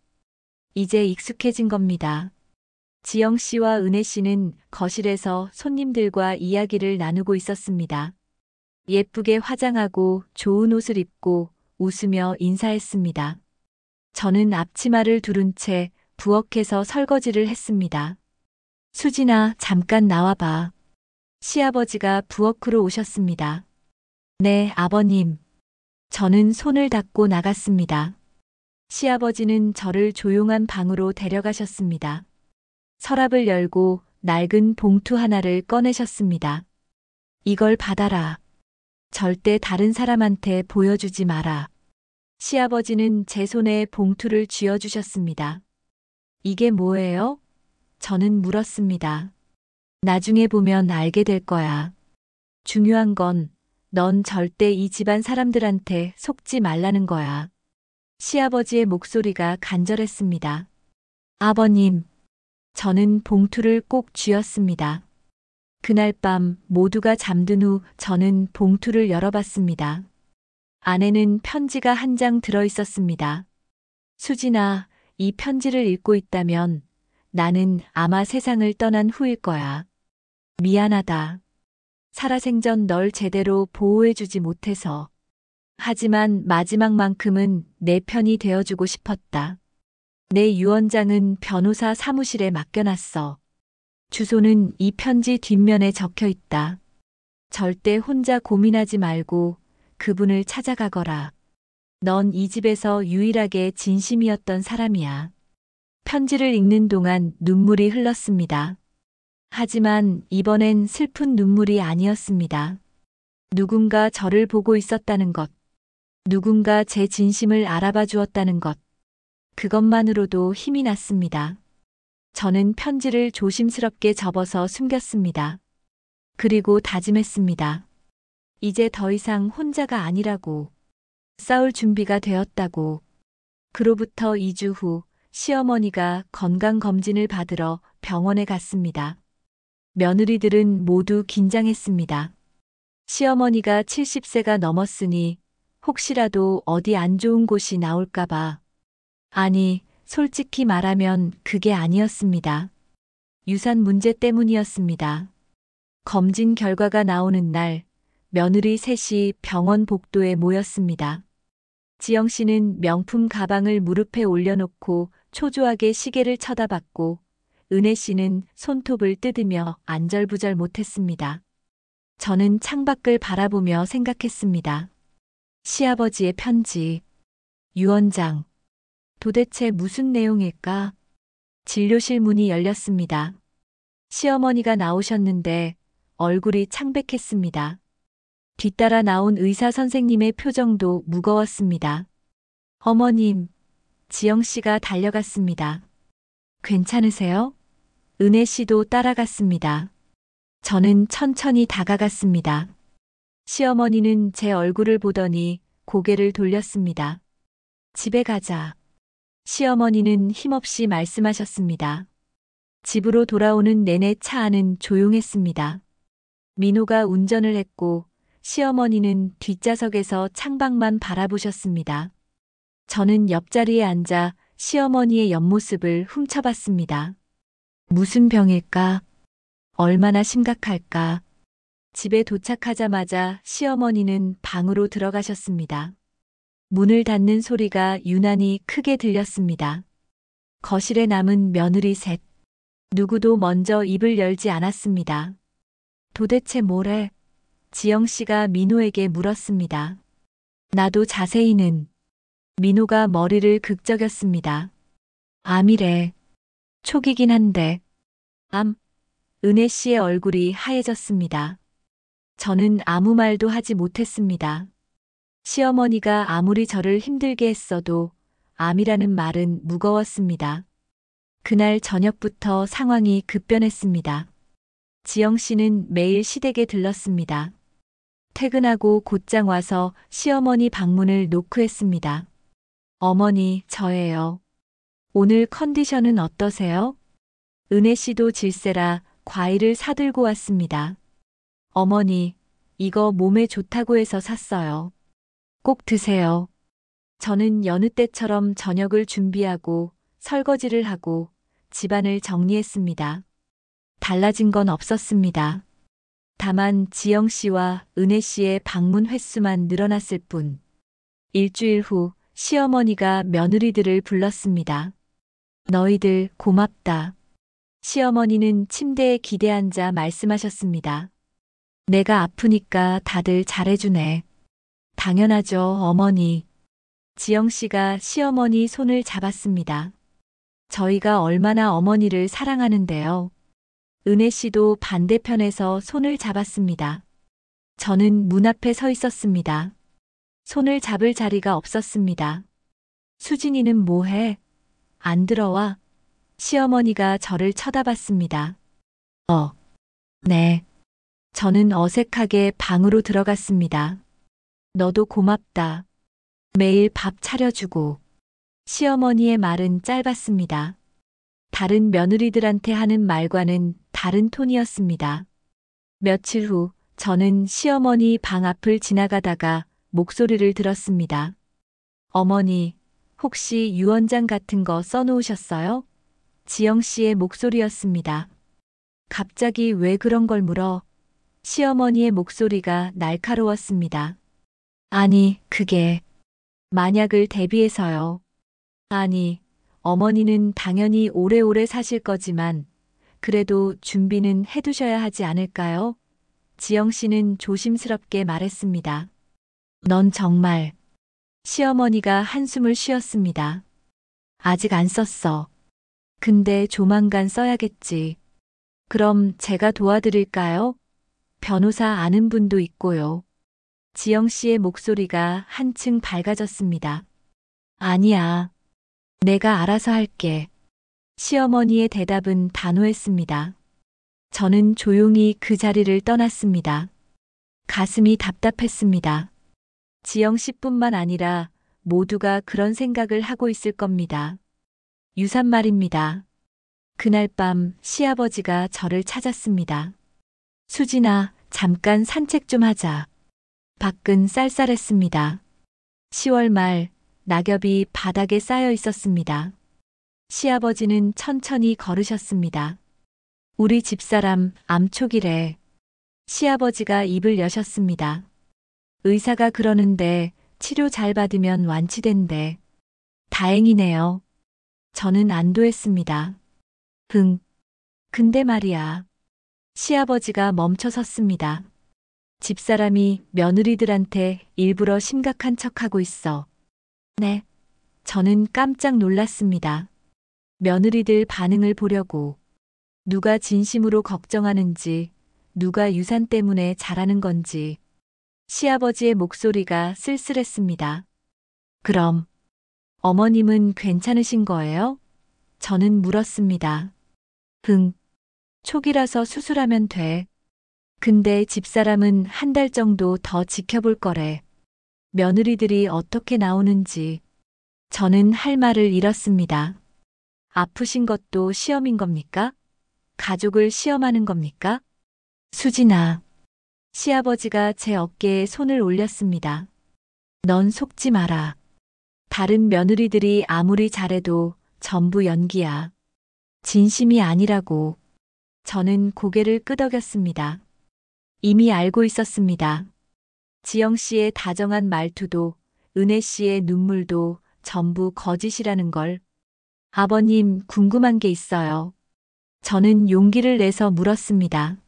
이제 익숙해진 겁니다. 지영 씨와 은혜 씨는 거실에서 손님들과 이야기를 나누고 있었습니다. 예쁘게 화장하고 좋은 옷을 입고 웃으며 인사했습니다. 저는 앞치마를 두른 채 부엌에서 설거지를 했습니다. 수진아, 잠깐 나와봐. 시아버지가 부엌으로 오셨습니다. 네, 아버님. 저는 손을 닦고 나갔습니다. 시아버지는 저를 조용한 방으로 데려가셨습니다. 서랍을 열고 낡은 봉투 하나를 꺼내셨습니다. 이걸 받아라. 절대 다른 사람한테 보여주지 마라. 시아버지는 제 손에 봉투를 쥐어주셨습니다. 이게 뭐예요? 저는 물었습니다. 나중에 보면 알게 될 거야. 중요한 건 넌 절대 이 집안 사람들한테 속지 말라는 거야. 시아버지의 목소리가 간절했습니다. 아버님, 저는 봉투를 꼭 쥐었습니다. 그날 밤 모두가 잠든 후 저는 봉투를 열어봤습니다. 안에는 편지가 한 장 들어 있었습니다. 수진아, 이 편지를 읽고 있다면 나는 아마 세상을 떠난 후일 거야. 미안하다. 살아생전 널 제대로 보호해주지 못해서. 하지만 마지막만큼은 내 편이 되어주고 싶었다. 내 유언장은 변호사 사무실에 맡겨놨어. 주소는 이 편지 뒷면에 적혀 있다. 절대 혼자 고민하지 말고 그분을 찾아가거라. 넌 이 집에서 유일하게 진심이었던 사람이야. 편지를 읽는 동안 눈물이 흘렀습니다. 하지만 이번엔 슬픈 눈물이 아니었습니다. 누군가 저를 보고 있었다는 것. 누군가 제 진심을 알아봐 주었다는 것. 그것만으로도 힘이 났습니다. 저는 편지를 조심스럽게 접어서 숨겼습니다. 그리고 다짐했습니다. 이제 더 이상 혼자가 아니라고. 싸울 준비가 되었다고. 그로부터 2주 후 시어머니가 건강검진을 받으러 병원에 갔습니다. 며느리들은 모두 긴장했습니다. 시어머니가 70세가 넘었으니 혹시라도 어디 안 좋은 곳이 나올까봐. 아니, 솔직히 말하면 그게 아니었습니다. 유산 문제 때문이었습니다. 검진 결과가 나오는 날, 며느리 셋이 병원 복도에 모였습니다. 지영 씨는 명품 가방을 무릎에 올려놓고 초조하게 시계를 쳐다봤고, 은혜 씨는 손톱을 뜯으며 안절부절 못했습니다. 저는 창밖을 바라보며 생각했습니다. 시아버지의 편지, 유언장, 도대체 무슨 내용일까? 진료실 문이 열렸습니다. 시어머니가 나오셨는데 얼굴이 창백했습니다. 뒤따라 나온 의사 선생님의 표정도 무거웠습니다. 어머님, 지영 씨가 달려갔습니다. 괜찮으세요? 은혜 씨도 따라갔습니다. 저는 천천히 다가갔습니다. 시어머니는 제 얼굴을 보더니 고개를 돌렸습니다. 집에 가자. 시어머니는 힘없이 말씀하셨습니다. 집으로 돌아오는 내내 차 안은 조용했습니다. 민호가 운전을 했고 시어머니는 뒷좌석에서 창밖만 바라보셨습니다. 저는 옆자리에 앉아 시어머니의 옆모습을 훔쳐봤습니다. 무슨 병일까? 얼마나 심각할까? 집에 도착하자마자 시어머니는 방으로 들어가셨습니다. 문을 닫는 소리가 유난히 크게 들렸습니다. 거실에 남은 며느리 셋. 누구도 먼저 입을 열지 않았습니다. 도대체 뭐래? 지영 씨가 민호에게 물었습니다. 나도 자세히는. 민호가 머리를 극적였습니다. 암이래. 초기긴 한데. 암. 은혜 씨의 얼굴이 하얘졌습니다. 저는 아무 말도 하지 못했습니다. 시어머니가 아무리 저를 힘들게 했어도 암이라는 말은 무거웠습니다. 그날 저녁부터 상황이 급변했습니다. 지영 씨는 매일 시댁에 들렀습니다. 퇴근하고 곧장 와서 시어머니 방문을 노크했습니다. 어머니, 저예요. 오늘 컨디션은 어떠세요? 은혜 씨도 질세라 과일을 사들고 왔습니다. 어머니, 이거 몸에 좋다고 해서 샀어요. 꼭 드세요. 저는 여느 때처럼 저녁을 준비하고 설거지를 하고 집안을 정리했습니다. 달라진 건 없었습니다. 다만 지영 씨와 은혜 씨의 방문 횟수만 늘어났을 뿐. 일주일 후 시어머니가 며느리들을 불렀습니다. 너희들 고맙다. 시어머니는 침대에 기대 앉아 말씀하셨습니다. 내가 아프니까 다들 잘해주네. 당연하죠, 어머니. 지영 씨가 시어머니 손을 잡았습니다. 저희가 얼마나 어머니를 사랑하는데요. 은혜 씨도 반대편에서 손을 잡았습니다. 저는 문 앞에 서 있었습니다. 손을 잡을 자리가 없었습니다. 수진이는 뭐해? 안 들어와? 시어머니가 저를 쳐다봤습니다. 네. 저는 어색하게 방으로 들어갔습니다. 너도 고맙다. 매일 밥 차려주고. 시어머니의 말은 짧았습니다. 다른 며느리들한테 하는 말과는 다른 톤이었습니다. 며칠 후 저는 시어머니 방 앞을 지나가다가 목소리를 들었습니다. 어머니, 혹시 유언장 같은 거 써놓으셨어요? 지영 씨의 목소리였습니다. 갑자기 왜 그런 걸 물어? 시어머니의 목소리가 날카로웠습니다. 아니, 그게 만약을 대비해서요. 아니, 어머니는 당연히 오래오래 사실 거지만 그래도 준비는 해두셔야 하지 않을까요? 지영 씨는 조심스럽게 말했습니다. 넌 정말. 시어머니가 한숨을 쉬었습니다. 아직 안 썼어. 근데 조만간 써야겠지. 그럼 제가 도와드릴까요? 변호사 아는 분도 있고요. 지영 씨의 목소리가 한층 밝아졌습니다. 아니야. 내가 알아서 할게. 시어머니의 대답은 단호했습니다. 저는 조용히 그 자리를 떠났습니다. 가슴이 답답했습니다. 지영 씨뿐만 아니라 모두가 그런 생각을 하고 있을 겁니다. 유산 말입니다. 그날 밤 시아버지가 저를 찾았습니다. 수진아, 잠깐 산책 좀 하자. 밖은 쌀쌀했습니다. 10월 말 낙엽이 바닥에 쌓여 있었습니다. 시아버지는 천천히 걸으셨습니다. 우리 집사람 암 초기래. 시아버지가 입을 여셨습니다. 의사가 그러는데 치료 잘 받으면 완치된대. 다행이네요. 저는 안도했습니다. 근데 말이야. 시아버지가 멈춰 섰습니다. 집사람이 며느리들한테 일부러 심각한 척하고 있어. 네. 저는 깜짝 놀랐습니다. 며느리들 반응을 보려고. 누가 진심으로 걱정하는지, 누가 유산 때문에 잘하는 건지. 시아버지의 목소리가 쓸쓸했습니다. 그럼 어머님은 괜찮으신 거예요? 저는 물었습니다. 초기라서 수술하면 돼. 근데 집사람은 한 달 정도 더 지켜볼 거래. 며느리들이 어떻게 나오는지. 저는 할 말을 잃었습니다. 아프신 것도 시험인 겁니까? 가족을 시험하는 겁니까? 수진아. 시아버지가 제 어깨에 손을 올렸습니다. 넌 속지 마라. 다른 며느리들이 아무리 잘해도 전부 연기야. 진심이 아니라고. 저는 고개를 끄덕였습니다. 이미 알고 있었습니다. 지영 씨의 다정한 말투도 은혜 씨의 눈물도 전부 거짓이라는 걸. 아버님, 궁금한 게 있어요. 저는 용기를 내서 물었습니다.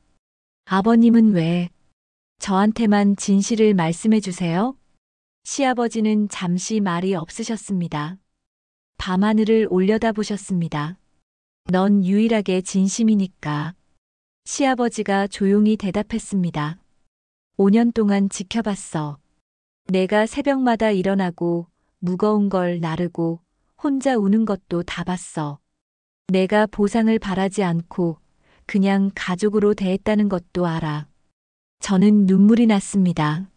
아버님은 왜 저한테만 진실을 말씀해 주세요? 시아버지는 잠시 말이 없으셨습니다. 밤하늘을 올려다보셨습니다. 넌 유일하게 진심이니까. 시아버지가 조용히 대답했습니다. 5년 동안 지켜봤어. 내가 새벽마다 일어나고 무거운 걸 나르고 혼자 우는 것도 다 봤어. 내가 보상을 바라지 않고 그냥 가족으로 대했다는 것도 알아. 저는 눈물이 났습니다.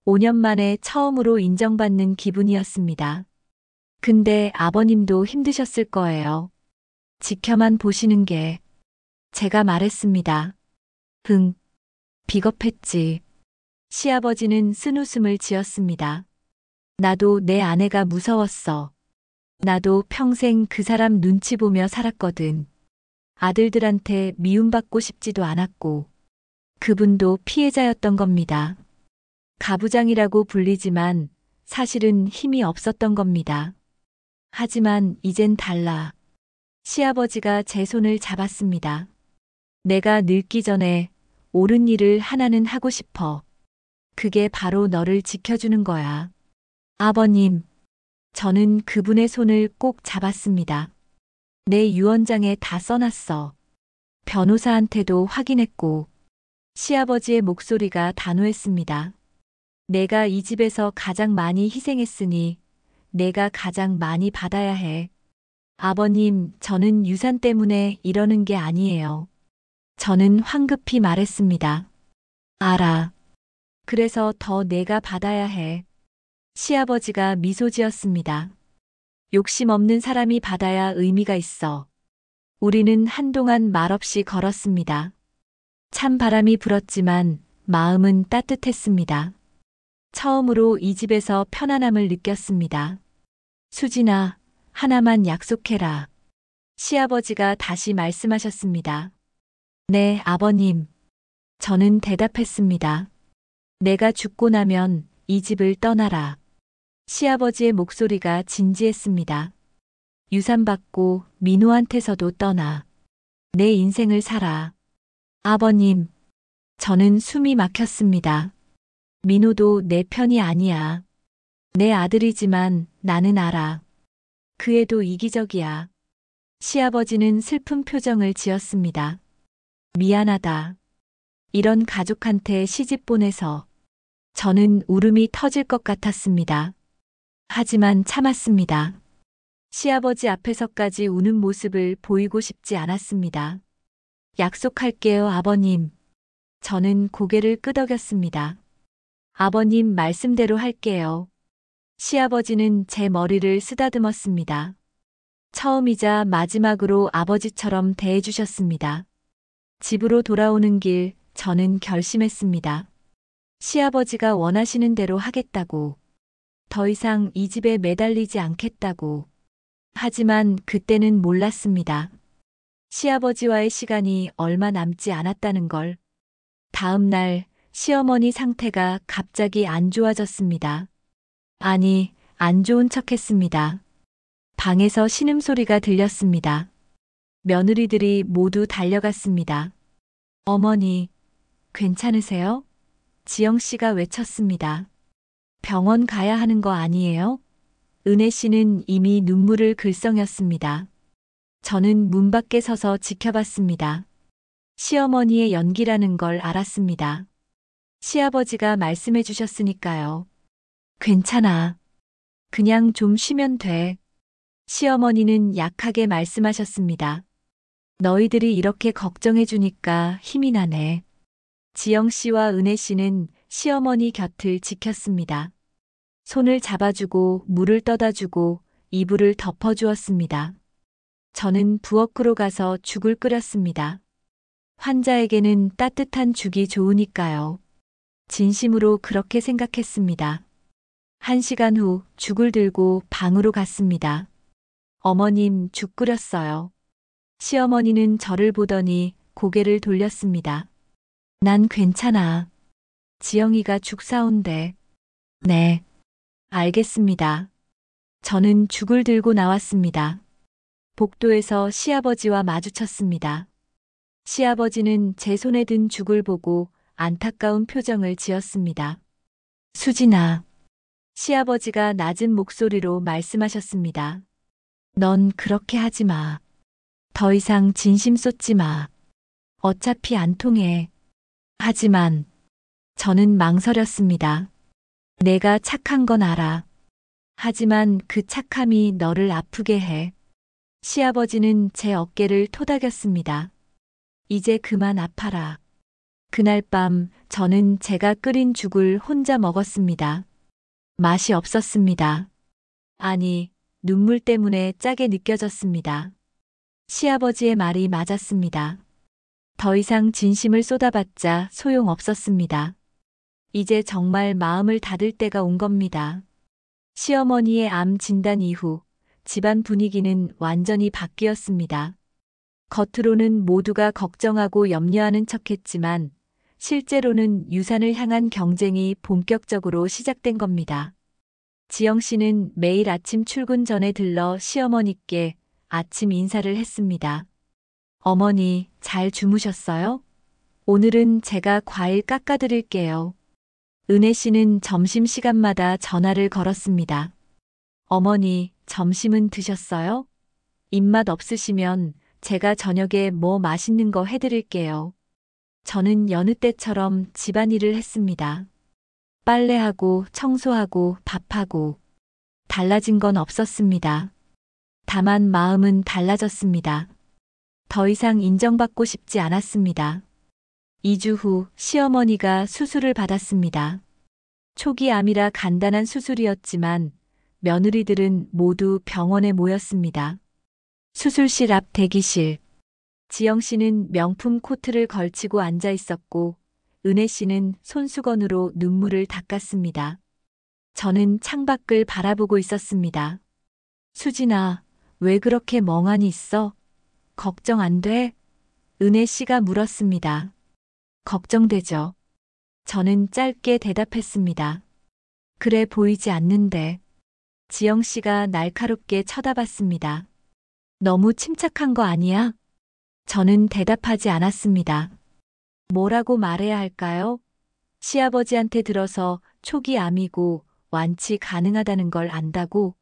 5년 만에 처음으로 인정받는 기분이었습니다. 근데 아버님도 힘드셨을 거예요. 지켜만 보시는 게. 제가 말했습니다. 응, 비겁했지. 시아버지는 쓴웃음을 지었습니다. 나도 내 아내가 무서웠어. 나도 평생 그 사람 눈치 보며 살았거든. 아들들한테 미움받고 싶지도 않았고. 그분도 피해자였던 겁니다. 가부장이라고 불리지만 사실은 힘이 없었던 겁니다. 하지만 이젠 달라. 시아버지가 제 손을 잡았습니다. 내가 늙기 전에 옳은 일을 하나는 하고 싶어. 그게 바로 너를 지켜주는 거야. 아버님, 저는 그분의 손을 꼭 잡았습니다. 내 유언장에 다 써놨어. 변호사한테도 확인했고. 시아버지의 목소리가 단호했습니다. 내가 이 집에서 가장 많이 희생했으니 내가 가장 많이 받아야 해. 아버님, 저는 유산 때문에 이러는 게 아니에요. 저는 황급히 말했습니다. 알아. 그래서 더 내가 받아야 해. 시아버지가 미소 지었습니다. 욕심 없는 사람이 받아야 의미가 있어. 우리는 한동안 말없이 걸었습니다. 찬 바람이 불었지만 마음은 따뜻했습니다. 처음으로 이 집에서 편안함을 느꼈습니다. 수진아, 하나만 약속해라. 시아버지가 다시 말씀하셨습니다. 네, 아버님. 저는 대답했습니다. 내가 죽고 나면 이 집을 떠나라. 시아버지의 목소리가 진지했습니다. 유산 받고 민호한테서도 떠나. 내 인생을 살아. 아버님, 저는 숨이 막혔습니다. 민호도 내 편이 아니야. 내 아들이지만 나는 알아. 그 애도 이기적이야. 시아버지는 슬픈 표정을 지었습니다. 미안하다. 이런 가족한테 시집 보내서. 저는 울음이 터질 것 같았습니다. 하지만 참았습니다. 시아버지 앞에서까지 우는 모습을 보이고 싶지 않았습니다. 약속할게요, 아버님. 저는 고개를 끄덕였습니다. 아버님 말씀대로 할게요. 시아버지는 제 머리를 쓰다듬었습니다. 처음이자 마지막으로 아버지처럼 대해주셨습니다. 집으로 돌아오는 길 저는 결심했습니다. 시아버지가 원하시는 대로 하겠다고. 더 이상 이 집에 매달리지 않겠다고. 하지만 그때는 몰랐습니다. 시아버지와의 시간이 얼마 남지 않았다는 걸. 다음 날 시어머니 상태가 갑자기 안 좋아졌습니다. 아니, 안 좋은 척 했습니다. 방에서 신음소리가 들렸습니다. 며느리들이 모두 달려갔습니다. 어머니, 괜찮으세요? 지영 씨가 외쳤습니다. 병원 가야 하는 거 아니에요? 은혜 씨는 이미 눈물을 글썽였습니다. 저는 문 밖에 서서 지켜봤습니다. 시어머니의 연기라는 걸 알았습니다. 시아버지가 말씀해 주셨으니까요. 괜찮아. 그냥 좀 쉬면 돼. 시어머니는 약하게 말씀하셨습니다. 너희들이 이렇게 걱정해 주니까 힘이 나네. 지영 씨와 은혜 씨는 시어머니 곁을 지켰습니다. 손을 잡아주고 물을 떠다 주고 이불을 덮어주었습니다. 저는 부엌으로 가서 죽을 끓였습니다. 환자에게는 따뜻한 죽이 좋으니까요. 진심으로 그렇게 생각했습니다. 1시간 후 죽을 들고 방으로 갔습니다. 어머님, 죽 끓였어요. 시어머니는 저를 보더니 고개를 돌렸습니다. 난 괜찮아. 지영이가 죽 사온대. 네. 알겠습니다. 저는 죽을 들고 나왔습니다. 복도에서 시아버지와 마주쳤습니다. 시아버지는 제 손에 든 죽을 보고 안타까운 표정을 지었습니다. 수진아. 시아버지가 낮은 목소리로 말씀하셨습니다. 넌 그렇게 하지 마. 더 이상 진심 쏟지 마. 어차피 안 통해. 하지만 저는 망설였습니다. 내가 착한 건 알아. 하지만 그 착함이 너를 아프게 해. 시아버지는 제 어깨를 토닥였습니다. 이제 그만 아파라. 그날 밤 저는 제가 끓인 죽을 혼자 먹었습니다. 맛이 없었습니다. 아니, 눈물 때문에 짜게 느껴졌습니다. 시아버지의 말이 맞았습니다. 더 이상 진심을 쏟아봤자 소용없었습니다. 이제 정말 마음을 닫을 때가 온 겁니다. 시어머니의 암 진단 이후 집안 분위기는 완전히 바뀌었습니다. 겉으로는 모두가 걱정하고 염려하는 척했지만 실제로는 유산을 향한 경쟁이 본격적으로 시작된 겁니다. 지영 씨는 매일 아침 출근 전에 들러 시어머니께 아침 인사를 했습니다. 어머니, 잘 주무셨어요? 오늘은 제가 과일 깎아드릴게요. 은혜 씨는 점심시간마다 전화를 걸었습니다. 어머니, 점심은 드셨어요? 입맛 없으시면 제가 저녁에 뭐 맛있는 거 해드릴게요. 저는 여느 때처럼 집안일을 했습니다. 빨래하고 청소하고 밥하고 달라진 건 없었습니다. 다만 마음은 달라졌습니다. 더 이상 인정받고 싶지 않았습니다. 2주 후 시어머니가 수술을 받았습니다. 초기 암이라 간단한 수술이었지만 며느리들은 모두 병원에 모였습니다. 수술실 앞 대기실. 지영 씨는 명품 코트를 걸치고 앉아 있었고 은혜 씨는 손수건으로 눈물을 닦았습니다. 저는 창밖을 바라보고 있었습니다. 수진아, 왜 그렇게 멍하니 있어? 걱정 안 돼? 은혜 씨가 물었습니다. 걱정되죠. 저는 짧게 대답했습니다. 그래 보이지 않는데. 지영 씨가 날카롭게 쳐다봤습니다. 너무 침착한 거 아니야? 저는 대답하지 않았습니다. 뭐라고 말해야 할까요? 시아버지한테 들어서 초기 암이고 완치 가능하다는 걸 안다고,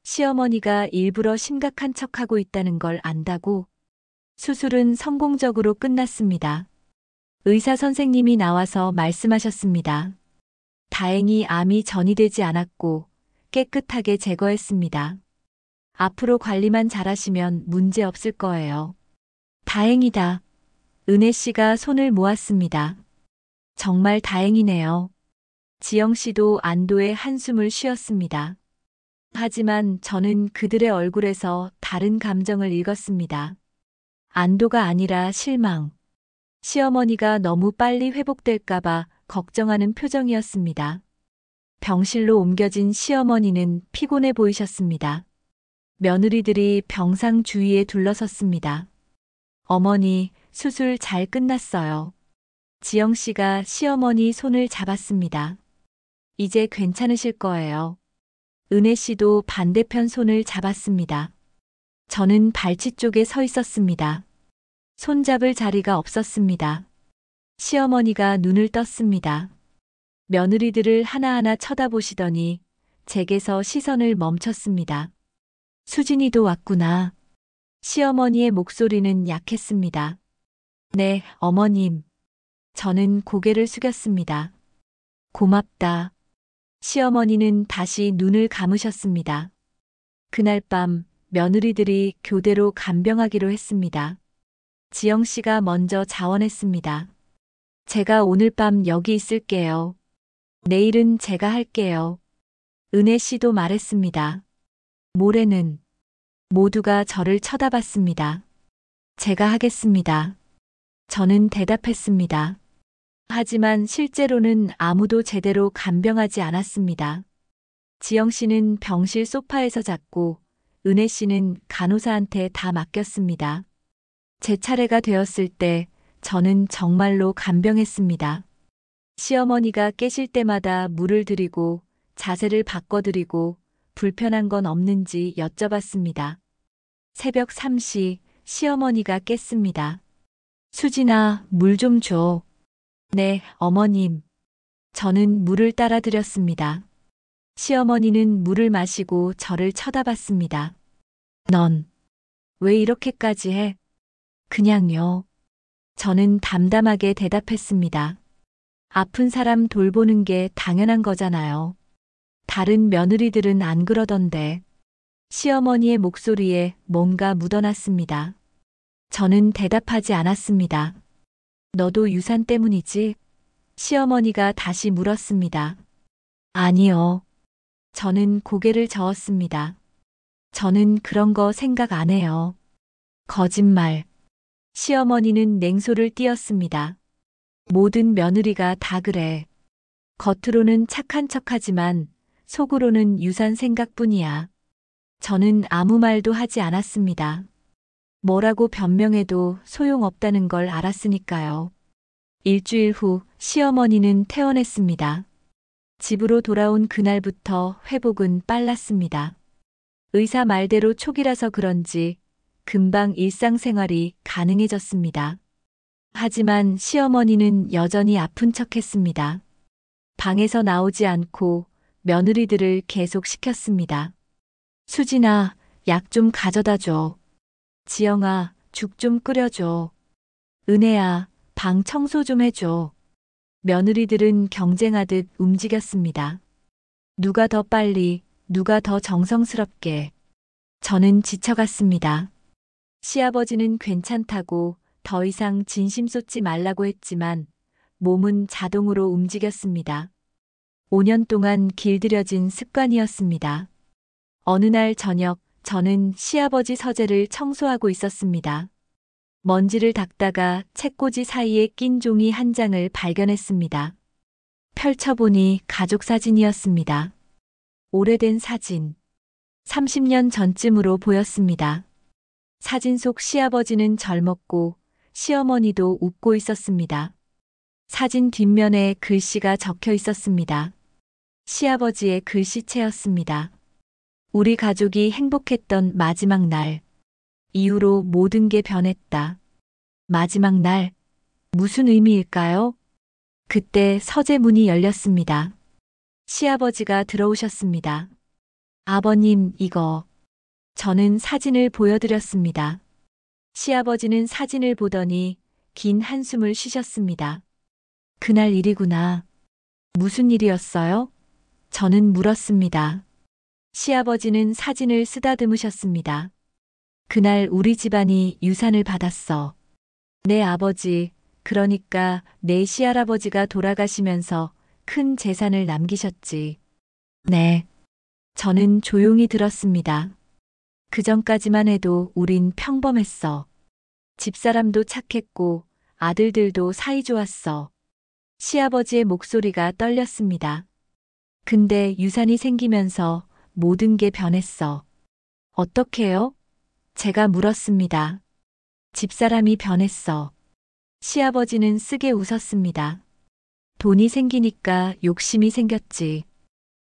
시어머니가 일부러 심각한 척하고 있다는 걸 안다고. 수술은 성공적으로 끝났습니다. 의사 선생님이 나와서 말씀하셨습니다. 다행히 암이 전이되지 않았고 깨끗하게 제거했습니다. 앞으로 관리만 잘하시면 문제 없을 거예요. 다행이다. 은혜 씨가 손을 모았습니다. 정말 다행이네요. 지영 씨도 안도의 한숨을 쉬었습니다. 하지만 저는 그들의 얼굴에서 다른 감정을 읽었습니다. 안도가 아니라 실망. 시어머니가 너무 빨리 회복될까봐 걱정하는 표정이었습니다. 병실로 옮겨진 시어머니는 피곤해 보이셨습니다. 며느리들이 병상 주위에 둘러섰습니다. 어머니, 수술 잘 끝났어요. 지영 씨가 시어머니 손을 잡았습니다. 이제 괜찮으실 거예요. 은혜 씨도 반대편 손을 잡았습니다. 저는 발치 쪽에 서 있었습니다. 손잡을 자리가 없었습니다. 시어머니가 눈을 떴습니다. 며느리들을 하나하나 쳐다보시더니 제게서 시선을 멈췄습니다. 수진이도 왔구나. 시어머니의 목소리는 약했습니다. 네, 어머님. 저는 고개를 숙였습니다. 고맙다. 시어머니는 다시 눈을 감으셨습니다. 그날 밤 며느리들이 교대로 간병하기로 했습니다. 지영 씨가 먼저 자원했습니다. 제가 오늘 밤 여기 있을게요. 내일은 제가 할게요. 은혜 씨도 말했습니다. 모레는 모두가 저를 쳐다봤습니다. 제가 하겠습니다. 저는 대답했습니다. 하지만 실제로는 아무도 제대로 간병하지 않았습니다. 지영 씨는 병실 소파에서 잤고 은혜 씨는 간호사한테 다 맡겼습니다. 제 차례가 되었을 때 저는 정말로 간병했습니다. 시어머니가 깨실 때마다 물을 드리고 자세를 바꿔드리고 불편한 건 없는지 여쭤봤습니다. 새벽 3시 시어머니가 깼습니다. 수진아, 물 좀 줘. 네, 어머님. 저는 물을 따라 드렸습니다. 시어머니는 물을 마시고 저를 쳐다봤습니다. 넌 왜 이렇게까지 해? 그냥요. 저는 담담하게 대답했습니다. 아픈 사람 돌보는 게 당연한 거잖아요. 다른 며느리들은 안 그러던데. 시어머니의 목소리에 뭔가 묻어났습니다. 저는 대답하지 않았습니다. 너도 유산 때문이지? 시어머니가 다시 물었습니다. 아니요. 저는 고개를 저었습니다. 저는 그런 거 생각 안 해요. 거짓말. 시어머니는 냉소를 띄었습니다. 모든 며느리가 다 그래. 겉으로는 착한 척하지만 속으로는 유산 생각뿐이야. 저는 아무 말도 하지 않았습니다. 뭐라고 변명해도 소용없다는 걸 알았으니까요. 일주일 후 시어머니는 퇴원했습니다. 집으로 돌아온 그날부터 회복은 빨랐습니다. 의사 말대로 초기라서 그런지 금방 일상생활이 가능해졌습니다. 하지만 시어머니는 여전히 아픈 척했습니다. 방에서 나오지 않고 며느리들을 계속 시켰습니다. 수진아, 약 좀 가져다 줘. 지영아, 죽 좀 끓여줘. 은혜야, 방 청소 좀 해줘. 며느리들은 경쟁하듯 움직였습니다. 누가 더 빨리, 누가 더 정성스럽게. 저는 지쳐갔습니다. 시아버지는 괜찮다고 더 이상 진심 쏟지 말라고 했지만 몸은 자동으로 움직였습니다. 5년 동안 길들여진 습관이었습니다. 어느 날 저녁, 저는 시아버지 서재를 청소하고 있었습니다. 먼지를 닦다가 책꽂이 사이에 낀 종이 한 장을 발견했습니다. 펼쳐보니 가족 사진이었습니다. 오래된 사진. 30년 전쯤으로 보였습니다. 사진 속 시아버지는 젊었고 시어머니도 웃고 있었습니다. 사진 뒷면에 글씨가 적혀 있었습니다. 시아버지의 글씨체였습니다. 우리 가족이 행복했던 마지막 날. 이후로 모든 게 변했다. 마지막 날. 무슨 의미일까요? 그때 서재 문이 열렸습니다. 시아버지가 들어오셨습니다. 아버님, 이거. 저는 사진을 보여드렸습니다. 시아버지는 사진을 보더니 긴 한숨을 쉬셨습니다. 그날 일이구나. 무슨 일이었어요? 저는 물었습니다. 시아버지는 사진을 쓰다듬으셨습니다. 그날 우리 집안이 유산을 받았어. 내 아버지, 그러니까 내 시할아버지가 돌아가시면서 큰 재산을 남기셨지. 네. 저는 조용히 들었습니다. 그전까지만 해도 우린 평범했어. 집사람도 착했고 아들들도 사이 좋았어. 시아버지의 목소리가 떨렸습니다. 근데 유산이 생기면서 모든 게 변했어. 어떻게요? 제가 물었습니다. 집사람이 변했어. 시아버지는 쓰게 웃었습니다. 돈이 생기니까 욕심이 생겼지.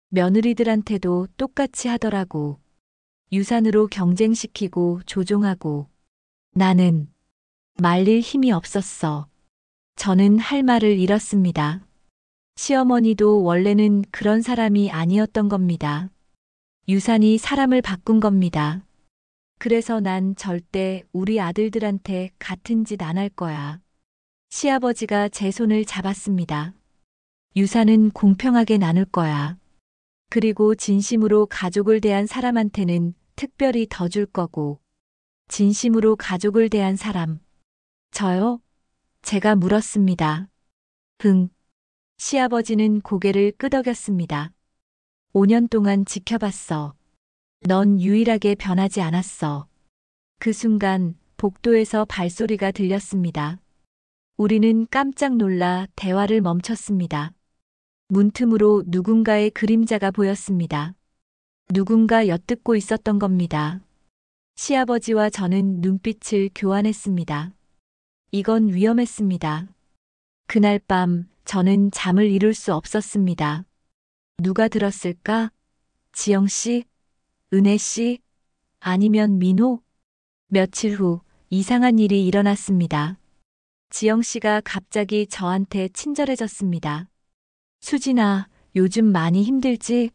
며느리들한테도 똑같이 하더라고. 유산으로 경쟁시키고 조종하고. 나는 말릴 힘이 없었어. 저는 할 말을 잃었습니다. 시어머니도 원래는 그런 사람이 아니었던 겁니다. 유산이 사람을 바꾼 겁니다. 그래서 난 절대 우리 아들들한테 같은 짓 안 할 거야. 시아버지가 제 손을 잡았습니다. 유산은 공평하게 나눌 거야. 그리고 진심으로 가족을 대한 사람한테는 특별히 더 줄 거고. 진심으로 가족을 대한 사람. 저요? 제가 물었습니다. 흥. 시아버지는 고개를 끄덕였습니다. 5년 동안 지켜봤어. 넌 유일하게 변하지 않았어. 그 순간 복도에서 발소리가 들렸습니다. 우리는 깜짝 놀라 대화를 멈췄습니다. 문틈으로 누군가의 그림자가 보였습니다. 누군가 엿듣고 있었던 겁니다. 시아버지와 저는 눈빛을 교환했습니다. 이건 위험했습니다. 그날 밤 저는 잠을 이룰 수 없었습니다. 누가 들었을까? 지영 씨? 은혜 씨? 아니면 민호? 며칠 후 이상한 일이 일어났습니다. 지영 씨가 갑자기 저한테 친절해졌습니다. 수진아, 요즘 많이 힘들지?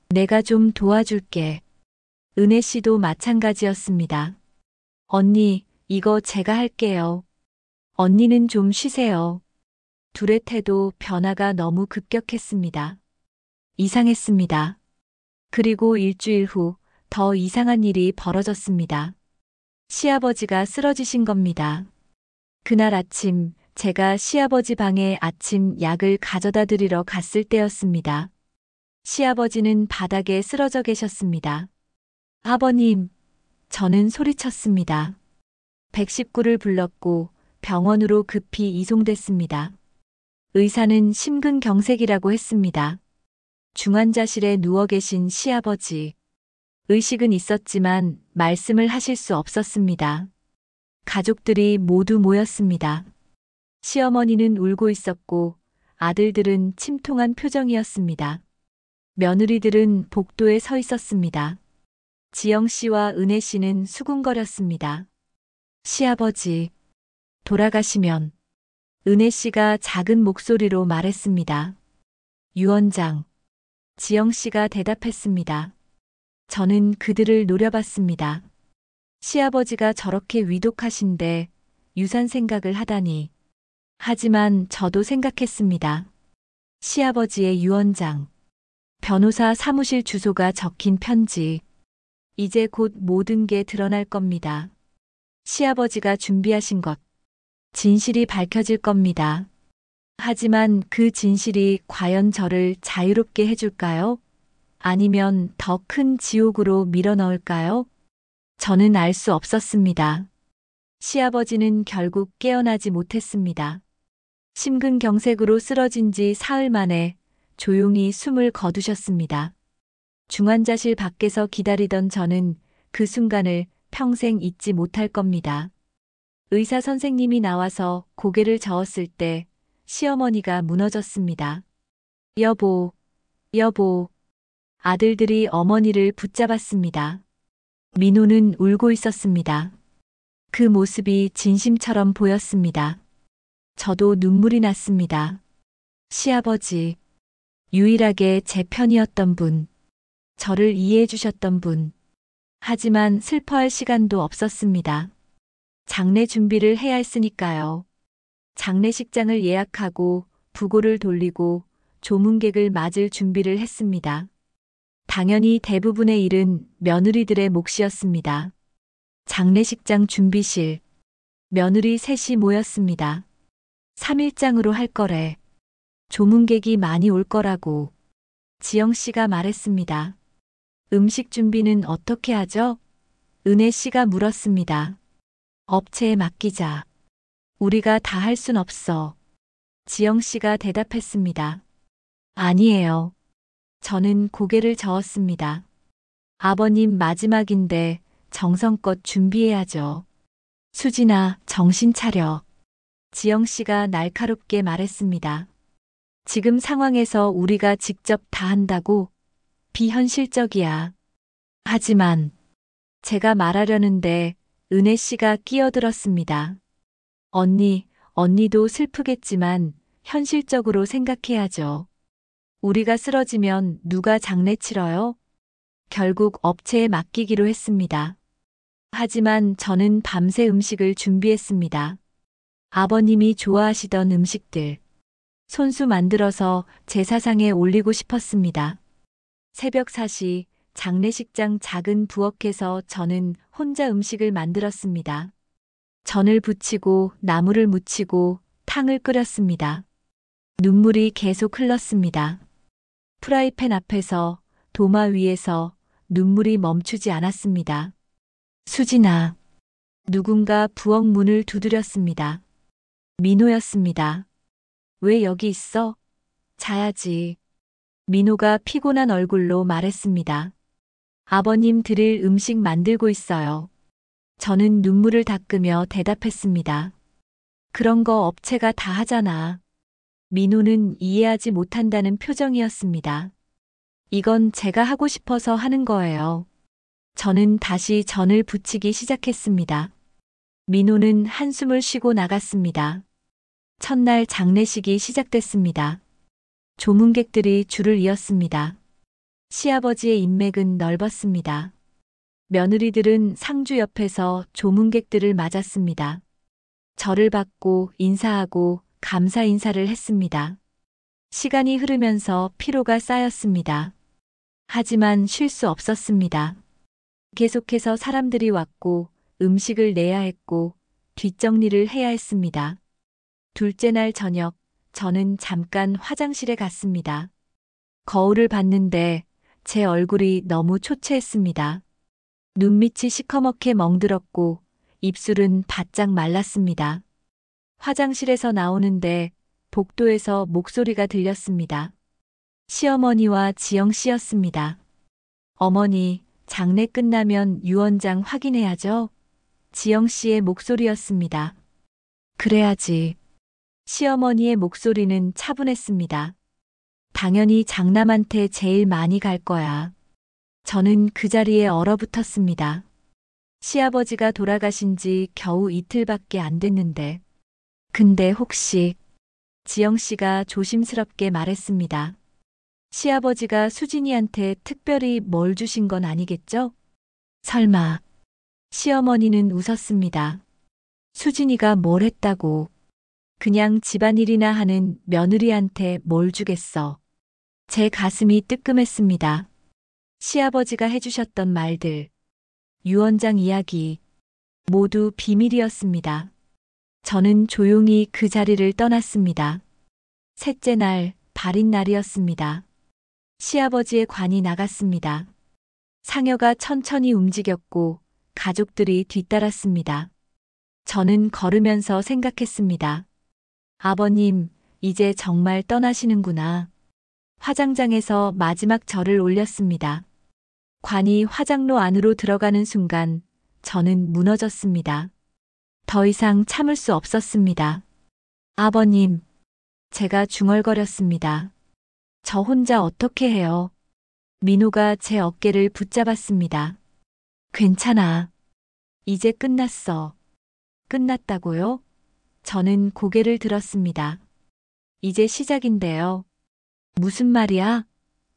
내가 좀 도와줄게. 은혜 씨도 마찬가지였습니다. 언니, 이거 제가 할게요. 언니는 좀 쉬세요. 둘의 태도 변화가 너무 급격했습니다. 이상했습니다. 그리고 일주일 후 더 이상한 일이 벌어졌습니다. 시아버지가 쓰러지신 겁니다. 그날 아침 제가 시아버지 방에 아침 약을 가져다 드리러 갔을 때였습니다. 시아버지는 바닥에 쓰러져 계셨습니다. 아버님, 저는 소리쳤습니다. 119를 불렀고 병원으로 급히 이송됐습니다. 의사는 심근경색이라고 했습니다. 중환자실에 누워 계신 시아버지. 의식은 있었지만 말씀을 하실 수 없었습니다. 가족들이 모두 모였습니다. 시어머니는 울고 있었고 아들들은 침통한 표정이었습니다. 며느리들은 복도에 서 있었습니다. 지영 씨와 은혜 씨는 수군거렸습니다. 시아버지, 돌아가시면 은혜 씨가 작은 목소리로 말했습니다. 유언장. 지영 씨가 대답했습니다. 저는 그들을 노려봤습니다. 시아버지가 저렇게 위독하신데 유산 생각을 하다니. 하지만 저도 생각했습니다. 시아버지의 유언장. 변호사 사무실 주소가 적힌 편지. 이제 곧 모든 게 드러날 겁니다. 시아버지가 준비하신 것. 진실이 밝혀질 겁니다. 하지만 그 진실이 과연 저를 자유롭게 해줄까요? 아니면 더 큰 지옥으로 밀어넣을까요? 저는 알 수 없었습니다. 시아버지는 결국 깨어나지 못했습니다. 심근경색으로 쓰러진 지 사흘 만에 조용히 숨을 거두셨습니다. 중환자실 밖에서 기다리던 저는 그 순간을 평생 잊지 못할 겁니다. 의사 선생님이 나와서 고개를 저었을 때 시어머니가 무너졌습니다. 여보, 여보. 아들들이 어머니를 붙잡았습니다. 민호는 울고 있었습니다. 그 모습이 진심처럼 보였습니다. 저도 눈물이 났습니다. 시아버지, 유일하게 제 편이었던 분, 저를 이해해 주셨던 분. 하지만 슬퍼할 시간도 없었습니다. 장례 준비를 해야 했으니까요. 장례식장을 예약하고 부고를 돌리고 조문객을 맞을 준비를 했습니다. 당연히 대부분의 일은 며느리들의 몫이었습니다. 장례식장 준비실. 며느리 셋이 모였습니다. 3일장으로 할 거래. 조문객이 많이 올 거라고. 지영 씨가 말했습니다. 음식 준비는 어떻게 하죠? 은혜 씨가 물었습니다. 업체에 맡기자. 우리가 다 할 순 없어. 지영 씨가 대답했습니다. 아니에요. 저는 고개를 저었습니다. 아버님 마지막인데 정성껏 준비해야죠. 수진아, 정신 차려. 지영 씨가 날카롭게 말했습니다. 지금 상황에서 우리가 직접 다 한다고? 비현실적이야. 하지만 제가 말하려는데 은혜 씨가 끼어들었습니다. 언니도 슬프겠지만 현실적으로 생각해야죠. 우리가 쓰러지면 누가 장례 치러요? 결국 업체에 맡기기로 했습니다. 하지만 저는 밤새 음식을 준비했습니다. 아버님이 좋아하시던 음식들. 손수 만들어서 제사상에 올리고 싶었습니다. 새벽 4시 장례식장 작은 부엌에서 저는 혼자 음식을 만들었습니다. 전을 부치고 나물을 무치고 탕을 끓였습니다. 눈물이 계속 흘렀습니다. 프라이팬 앞에서 도마 위에서 눈물이 멈추지 않았습니다. 수진아. 누군가 부엌 문을 두드렸습니다. 민호였습니다. 왜 여기 있어? 자야지. 민호가 피곤한 얼굴로 말했습니다. 아버님 드릴 음식 만들고 있어요. 저는 눈물을 닦으며 대답했습니다. 그런 거 업체가 다 하잖아. 민호는 이해하지 못한다는 표정이었습니다. 이건 제가 하고 싶어서 하는 거예요. 저는 다시 전을 붙이기 시작했습니다. 민호는 한숨을 쉬고 나갔습니다. 첫날 장례식이 시작됐습니다. 조문객들이 줄을 이었습니다. 시아버지의 인맥은 넓었습니다. 며느리들은 상주 옆에서 조문객들을 맞았습니다. 절을 받고 인사하고 감사 인사를 했습니다. 시간이 흐르면서 피로가 쌓였습니다. 하지만 쉴 수 없었습니다. 계속해서 사람들이 왔고 음식을 내야 했고 뒷정리를 해야 했습니다. 둘째 날 저녁, 저는 잠깐 화장실에 갔습니다. 거울을 봤는데 제 얼굴이 너무 초췌했습니다. 눈밑이 시커멓게 멍들었고 입술은 바짝 말랐습니다. 화장실에서 나오는데 복도에서 목소리가 들렸습니다. 시어머니와 지영 씨였습니다. 어머니, 장례 끝나면 유언장 확인해야죠. 지영 씨의 목소리였습니다. 그래야지. 시어머니의 목소리는 차분했습니다. 당연히 장남한테 제일 많이 갈 거야. 저는 그 자리에 얼어붙었습니다. 시아버지가 돌아가신 지 겨우 이틀밖에 안 됐는데. 근데 혹시 지영 씨가 조심스럽게 말했습니다. 시아버지가 수진이한테 특별히 뭘 주신 건 아니겠죠? 설마. 시어머니는 웃었습니다. 수진이가 뭘 했다고. 그냥 집안일이나 하는 며느리한테 뭘 주겠어. 제 가슴이 뜨끔했습니다. 시아버지가 해주셨던 말들, 유언장 이야기, 모두 비밀이었습니다. 저는 조용히 그 자리를 떠났습니다. 셋째 날, 발인 날이었습니다. 시아버지의 관이 나갔습니다. 상여가 천천히 움직였고 가족들이 뒤따랐습니다. 저는 걸으면서 생각했습니다. 아버님, 이제 정말 떠나시는구나. 화장장에서 마지막 절을 올렸습니다. 관이 화장로 안으로 들어가는 순간 저는 무너졌습니다. 더 이상 참을 수 없었습니다. 아버님, 제가 중얼거렸습니다. 저 혼자 어떻게 해요? 민호가 제 어깨를 붙잡았습니다. 괜찮아. 이제 끝났어. 끝났다고요? 저는 고개를 들었습니다. 이제 시작인데요. 무슨 말이야?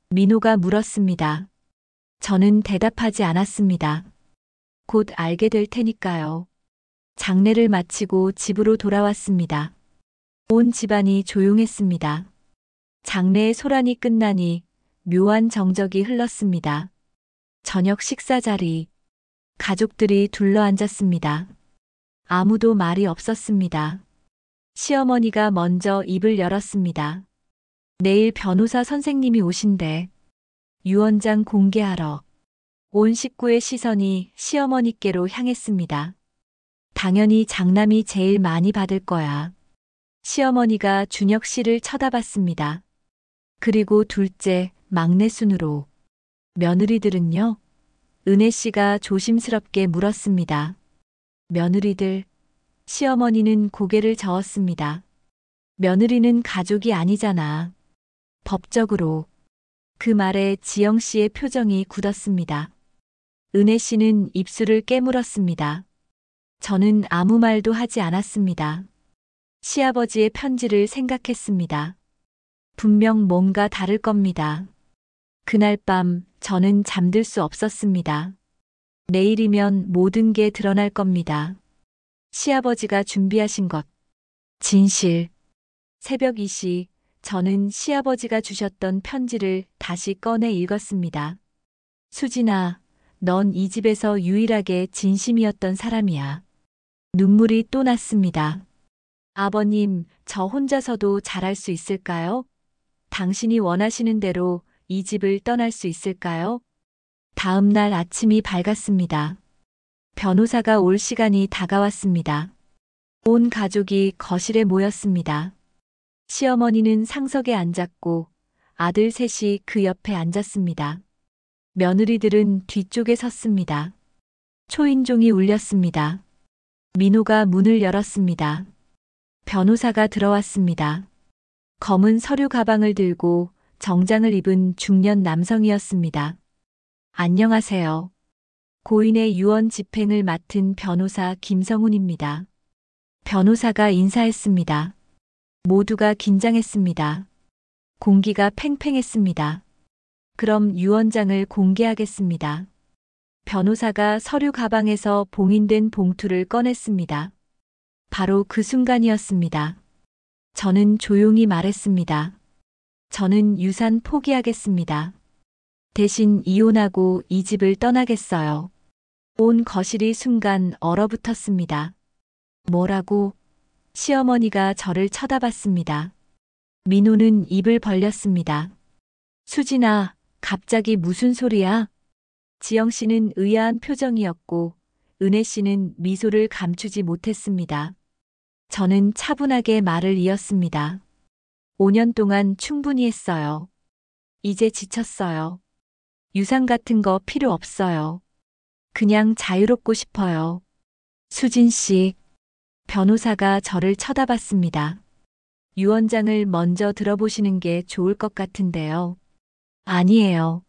민호가 물었습니다. 저는 대답하지 않았습니다. 곧 알게 될 테니까요. 장례를 마치고 집으로 돌아왔습니다. 온 집안이 조용했습니다. 장례의 소란이 끝나니 묘한 정적이 흘렀습니다. 저녁 식사 자리. 가족들이 둘러앉았습니다. 아무도 말이 없었습니다. 시어머니가 먼저 입을 열었습니다. 내일 변호사 선생님이 오신대. 유언장 공개하러. 온 식구의 시선이 시어머니께로 향했습니다. 당연히 장남이 제일 많이 받을 거야. 시어머니가 준혁 씨를 쳐다봤습니다. 그리고 둘째, 막내 순으로. 며느리들은요? 은혜 씨가 조심스럽게 물었습니다. 며느리들. 시어머니는 고개를 저었습니다. 며느리는 가족이 아니잖아. 법적으로. 그 말에 지영 씨의 표정이 굳었습니다. 은혜 씨는 입술을 깨물었습니다. 저는 아무 말도 하지 않았습니다. 시아버지의 편지를 생각했습니다. 분명 뭔가 다를 겁니다. 그날 밤 저는 잠들 수 없었습니다. 내일이면 모든 게 드러날 겁니다. 시아버지가 준비하신 것. 진실. 새벽 2시 저는 시아버지가 주셨던 편지를 다시 꺼내 읽었습니다. 수진아, 넌 이 집에서 유일하게 진심이었던 사람이야. 눈물이 또 났습니다. 아버님, 저 혼자서도 잘할 수 있을까요? 당신이 원하시는 대로 이 집을 떠날 수 있을까요? 다음 날 아침이 밝았습니다. 변호사가 올 시간이 다가왔습니다. 온 가족이 거실에 모였습니다. 시어머니는 상석에 앉았고 아들 셋이 그 옆에 앉았습니다. 며느리들은 뒤쪽에 섰습니다. 초인종이 울렸습니다. 민호가 문을 열었습니다. 변호사가 들어왔습니다. 검은 서류 가방을 들고 정장을 입은 중년 남성이었습니다. 안녕하세요. 고인의 유언 집행을 맡은 변호사 김성훈입니다. 변호사가 인사했습니다. 모두가 긴장했습니다. 공기가 팽팽했습니다. 그럼 유언장을 공개하겠습니다. 변호사가 서류 가방에서 봉인된 봉투를 꺼냈습니다. 바로 그 순간이었습니다. 저는 조용히 말했습니다. 저는 유산 포기하겠습니다. 대신 이혼하고 이 집을 떠나겠어요. 온 거실이 순간 얼어붙었습니다. 뭐라고? 시어머니가 저를 쳐다봤습니다. 민호는 입을 벌렸습니다. 수진아, 갑자기 무슨 소리야? 지영 씨는 의아한 표정이었고 은혜 씨는 미소를 감추지 못했습니다. 저는 차분하게 말을 이었습니다. 5년 동안 충분히 했어요. 이제 지쳤어요. 유산 같은 거 필요 없어요. 그냥 자유롭고 싶어요. 수진 씨, 변호사가 저를 쳐다봤습니다. 유언장을 먼저 들어보시는 게 좋을 것 같은데요. 아니에요.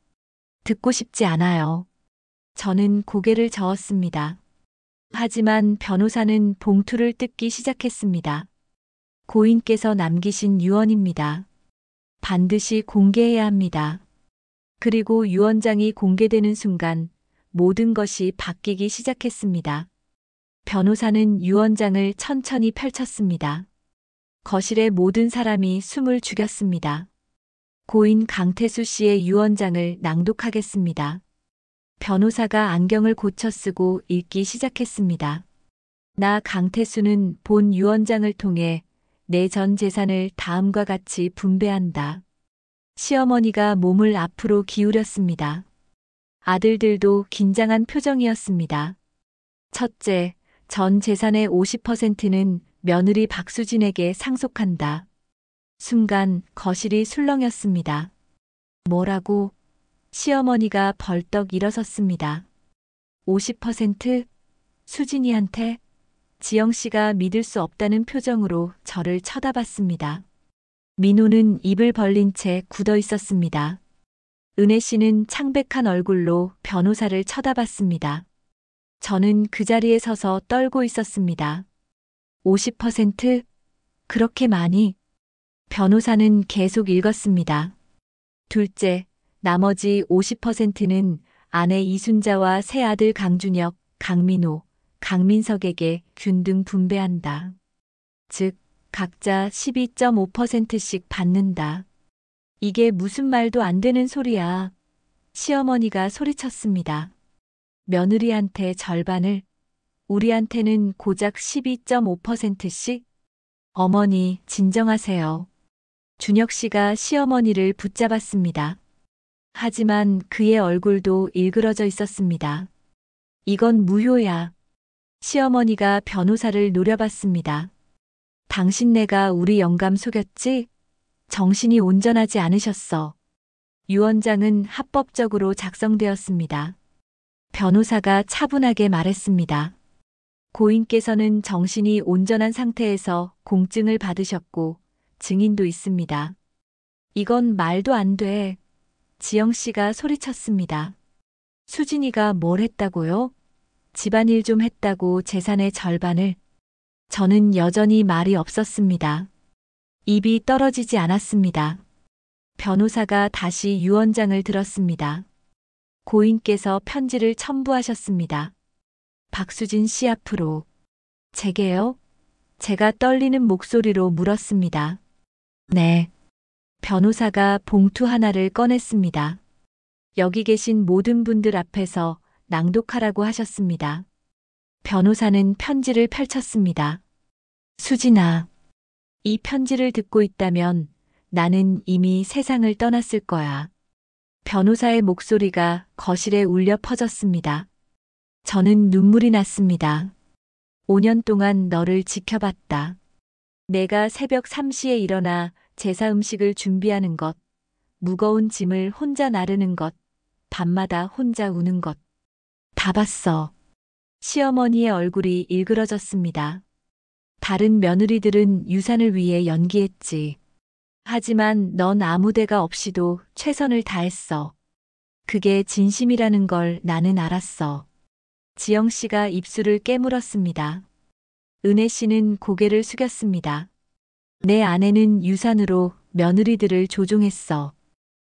듣고 싶지 않아요. 저는 고개를 저었습니다. 하지만 변호사는 봉투를 뜯기 시작했습니다. 고인께서 남기신 유언입니다. 반드시 공개해야 합니다. 그리고 유언장이 공개되는 순간 모든 것이 바뀌기 시작했습니다. 변호사는 유언장을 천천히 펼쳤습니다. 거실의 모든 사람이 숨을 죽였습니다. 고인 강태수 씨의 유언장을 낭독하겠습니다. 변호사가 안경을 고쳐 쓰고 읽기 시작했습니다. 나 강태수는 본 유언장을 통해 내 전 재산을 다음과 같이 분배한다. 시어머니가 몸을 앞으로 기울였습니다. 아들들도 긴장한 표정이었습니다. 첫째, 전 재산의 50%는 며느리 박수진에게 상속한다. 순간 거실이 술렁였습니다. 뭐라고? 시어머니가 벌떡 일어섰습니다. 50%? 수진이한테? 지영 씨가 믿을 수 없다는 표정으로 저를 쳐다봤습니다. 민호는 입을 벌린 채 굳어 있었습니다. 은혜 씨는 창백한 얼굴로 변호사를 쳐다봤습니다. 저는 그 자리에 서서 떨고 있었습니다. 50%? 그렇게 많이? 변호사는 계속 읽었습니다. 둘째, 나머지 50%는 아내 이순자와 새 아들 강준혁, 강민호, 강민석에게 균등 분배한다. 즉, 각자 12.5%씩 받는다. 이게 무슨 말도 안 되는 소리야. 시어머니가 소리쳤습니다. 며느리한테 절반을, 우리한테는 고작 12.5%씩? 어머니, 진정하세요. 준혁 씨가 시어머니를 붙잡았습니다. 하지만 그의 얼굴도 일그러져 있었습니다. 이건 무효야. 시어머니가 변호사를 노려봤습니다. 당신네가 우리 영감 속였지? 정신이 온전하지 않으셨어. 유언장은 합법적으로 작성되었습니다. 변호사가 차분하게 말했습니다. 고인께서는 정신이 온전한 상태에서 공증을 받으셨고 증인도 있습니다. 이건 말도 안 돼. 지영 씨가 소리쳤습니다. 수진이가 뭘 했다고요? 집안일 좀 했다고 재산의 절반을. 저는 여전히 말이 없었습니다. 입이 떨어지지 않았습니다. 변호사가 다시 유언장을 들었습니다. 고인께서 편지를 첨부하셨습니다. 박수진 씨 앞으로. 제게요? 제가 떨리는 목소리로 물었습니다. 네. 변호사가 봉투 하나를 꺼냈습니다. 여기 계신 모든 분들 앞에서 낭독하라고 하셨습니다. 변호사는 편지를 펼쳤습니다. 수진아, 이 편지를 듣고 있다면 나는 이미 세상을 떠났을 거야. 변호사의 목소리가 거실에 울려 퍼졌습니다. 저는 눈물이 났습니다. 5년 동안 너를 지켜봤다. 내가 새벽 3시에 일어나 제사 음식을 준비하는 것, 무거운 짐을 혼자 나르는 것, 밤마다 혼자 우는 것. 다 봤어. 시어머니의 얼굴이 일그러졌습니다. 다른 며느리들은 유산을 위해 연기했지. 하지만 넌 아무 데가 없이도 최선을 다했어. 그게 진심이라는 걸 나는 알았어. 지영 씨가 입술을 깨물었습니다. 은혜 씨는 고개를 숙였습니다. 내 아내는 유산으로 며느리들을 조종했어.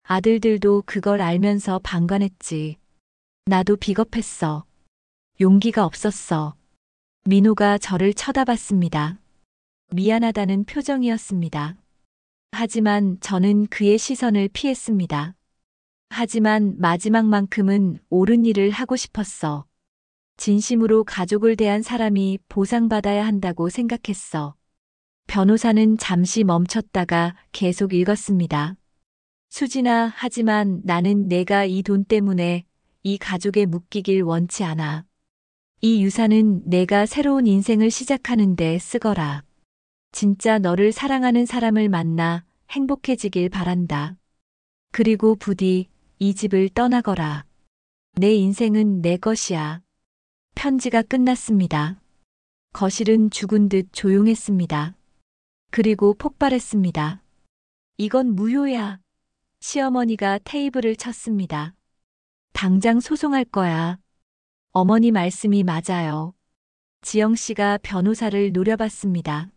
아들들도 그걸 알면서 방관했지. 나도 비겁했어. 용기가 없었어. 민호가 저를 쳐다봤습니다. 미안하다는 표정이었습니다. 하지만 저는 그의 시선을 피했습니다. 하지만 마지막만큼은 옳은 일을 하고 싶었어. 진심으로 가족을 대한 사람이 보상받아야 한다고 생각했어. 변호사는 잠시 멈췄다가 계속 읽었습니다. 수진아, 하지만 나는 내가 이 돈 때문에 이 가족에 묶이길 원치 않아. 이 유산은 내가 새로운 인생을 시작하는데 쓰거라. 진짜 너를 사랑하는 사람을 만나 행복해지길 바란다. 그리고 부디 이 집을 떠나거라. 내 인생은 내 것이야. 편지가 끝났습니다. 거실은 죽은 듯 조용했습니다. 그리고 폭발했습니다. 이건 무효야. 시어머니가 테이블을 쳤습니다. 당장 소송할 거야. 어머니 말씀이 맞아요. 지영 씨가 변호사를 노려봤습니다.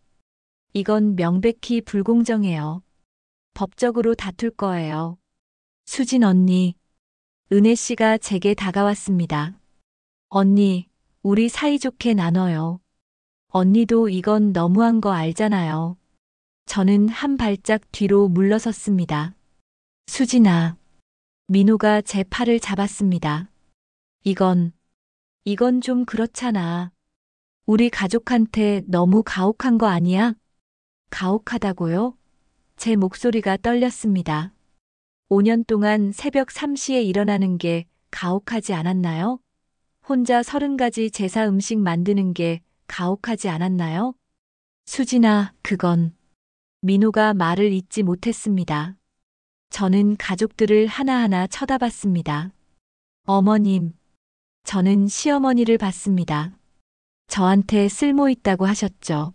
이건 명백히 불공정해요. 법적으로 다툴 거예요. 수진 언니, 은혜 씨가 제게 다가왔습니다. 언니, 우리 사이좋게 나눠요. 언니도 이건 너무한 거 알잖아요. 저는 한 발짝 뒤로 물러섰습니다. 수진아. 민호가 제 팔을 잡았습니다. 이건 좀 그렇잖아. 우리 가족한테 너무 가혹한 거 아니야? 가혹하다고요? 제 목소리가 떨렸습니다. 5년 동안 새벽 3시에 일어나는 게 가혹하지 않았나요? 혼자 30가지 제사 음식 만드는 게 가혹하지 않았나요? 수진아, 그건. 민호가 말을 잇지 못했습니다. 저는 가족들을 하나하나 쳐다봤습니다. 어머님. 저는 시어머니를 봤습니다. 저한테 쓸모 있다고 하셨죠.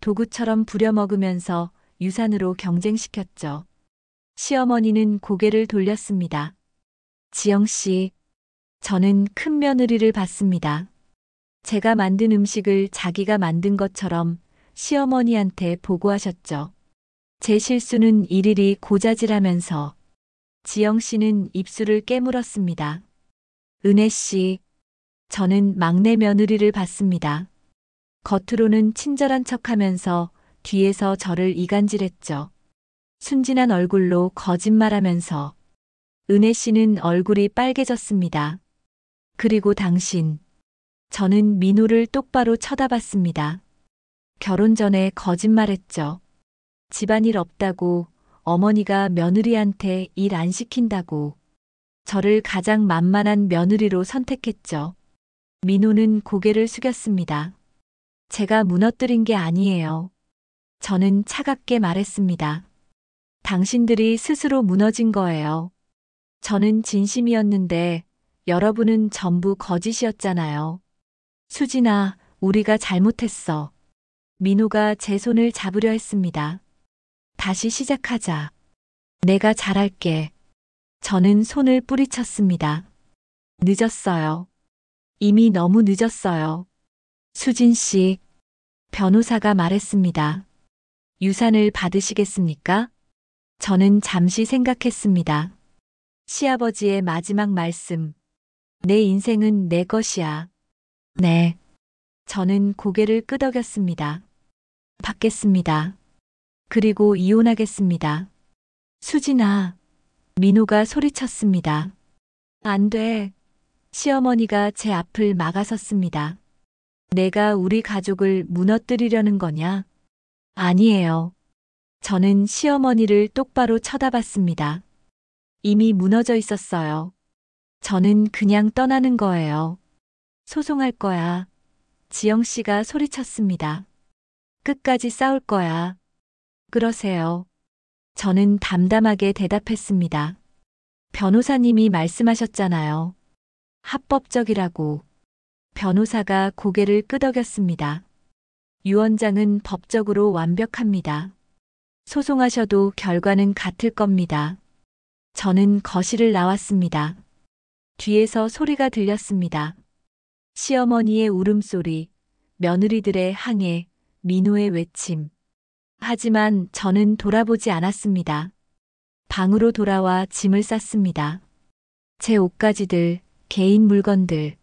도구처럼 부려먹으면서 유산으로 경쟁시켰죠. 시어머니는 고개를 돌렸습니다. 지영 씨, 저는 큰 며느리를 봤습니다. 제가 만든 음식을 자기가 만든 것처럼 시어머니한테 보고하셨죠. 제 실수는 일일이 고자질하면서. 지영 씨는 입술을 깨물었습니다. 은혜 씨, 저는 막내 며느리를 봤습니다. 겉으로는 친절한 척하면서 뒤에서 저를 이간질했죠. 순진한 얼굴로 거짓말하면서. 은혜 씨는 얼굴이 빨개졌습니다. 그리고 당신. 저는 민호를 똑바로 쳐다봤습니다. 결혼 전에 거짓말했죠. 집안일 없다고, 어머니가 며느리한테 일 안 시킨다고. 저를 가장 만만한 며느리로 선택했죠. 민호는 고개를 숙였습니다. 제가 무너뜨린 게 아니에요. 저는 차갑게 말했습니다. 당신들이 스스로 무너진 거예요. 저는 진심이었는데 여러분은 전부 거짓이었잖아요. 수진아, 우리가 잘못했어. 민호가 제 손을 잡으려 했습니다. 다시 시작하자. 내가 잘할게. 저는 손을 뿌리쳤습니다. 늦었어요. 이미 너무 늦었어요. 수진 씨, 변호사가 말했습니다. 유산을 받으시겠습니까? 저는 잠시 생각했습니다. 시아버지의 마지막 말씀. 내 인생은 내 것이야. 네. 저는 고개를 끄덕였습니다. 받겠습니다. 그리고 이혼하겠습니다. 수진아. 민호가 소리쳤습니다. 안 돼. 시어머니가 제 앞을 막아섰습니다. 내가 우리 가족을 무너뜨리려는 거냐? 아니에요. 저는 시어머니를 똑바로 쳐다봤습니다. 이미 무너져 있었어요. 저는 그냥 떠나는 거예요. 소송할 거야. 지영 씨가 소리쳤습니다. 끝까지 싸울 거야. 그러세요. 저는 담담하게 대답했습니다. 변호사님이 말씀하셨잖아요. 합법적이라고. 변호사가 고개를 끄덕였습니다. 유 원장은 법적으로 완벽합니다. 소송하셔도 결과는 같을 겁니다. 저는 거실을 나왔습니다. 뒤에서 소리가 들렸습니다. 시어머니의 울음소리, 며느리들의 항해, 민호의 외침. 하지만 저는 돌아보지 않았습니다. 방으로 돌아와 짐을 쌌습니다. 제 옷가지들, 개인 물건들.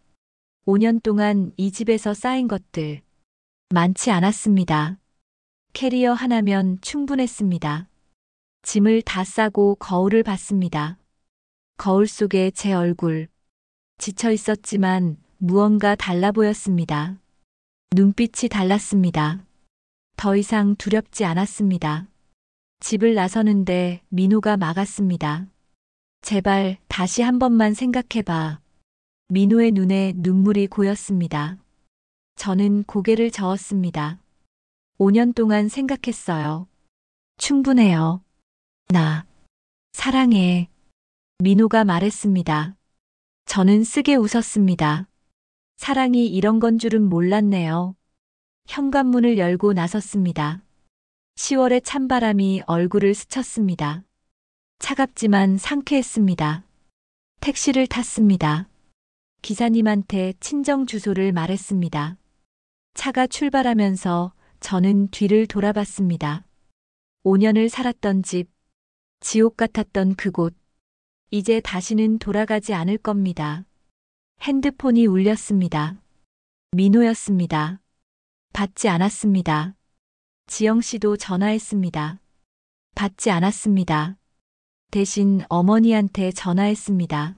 5년 동안 이 집에서 쌓인 것들. 많지 않았습니다. 캐리어 하나면 충분했습니다. 짐을 다 싸고 거울을 봤습니다. 거울 속에 제 얼굴. 지쳐 있었지만 무언가 달라 보였습니다. 눈빛이 달랐습니다. 더 이상 두렵지 않았습니다. 집을 나서는데 민호가 막았습니다. 제발 다시 한 번만 생각해봐. 민호의 눈에 눈물이 고였습니다. 저는 고개를 저었습니다. 5년 동안 생각했어요. 충분해요. 나 사랑해. 민호가 말했습니다. 저는 쓰게 웃었습니다. 사랑이 이런 건 줄은 몰랐네요. 현관문을 열고 나섰습니다. 10월의 찬바람이 얼굴을 스쳤습니다. 차갑지만 상쾌했습니다. 택시를 탔습니다. 기사님한테 친정 주소를 말했습니다. 차가 출발하면서 저는 뒤를 돌아봤습니다. 5년을 살았던 집, 지옥 같았던 그곳, 이제 다시는 돌아가지 않을 겁니다. 핸드폰이 울렸습니다. 민호였습니다. 받지 않았습니다. 지영 씨도 전화했습니다. 받지 않았습니다. 대신 어머니한테 전화했습니다.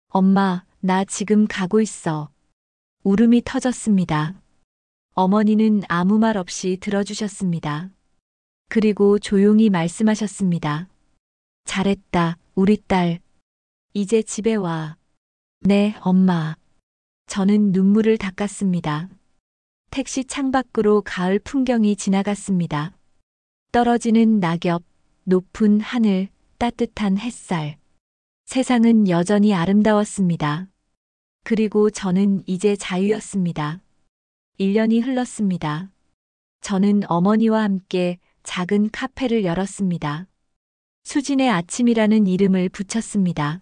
엄마, 나 지금 가고 있어. 울음이 터졌습니다. 어머니는 아무 말 없이 들어주셨습니다. 그리고 조용히 말씀하셨습니다. 잘했다, 우리 딸. 이제 집에 와. 네, 엄마. 저는 눈물을 닦았습니다. 택시 창밖으로 가을 풍경이 지나갔습니다. 떨어지는 낙엽, 높은 하늘, 따뜻한 햇살. 세상은 여전히 아름다웠습니다. 그리고 저는 이제 자유였습니다. 1년이 흘렀습니다. 저는 어머니와 함께 작은 카페를 열었습니다. 수진의 아침이라는 이름을 붙였습니다.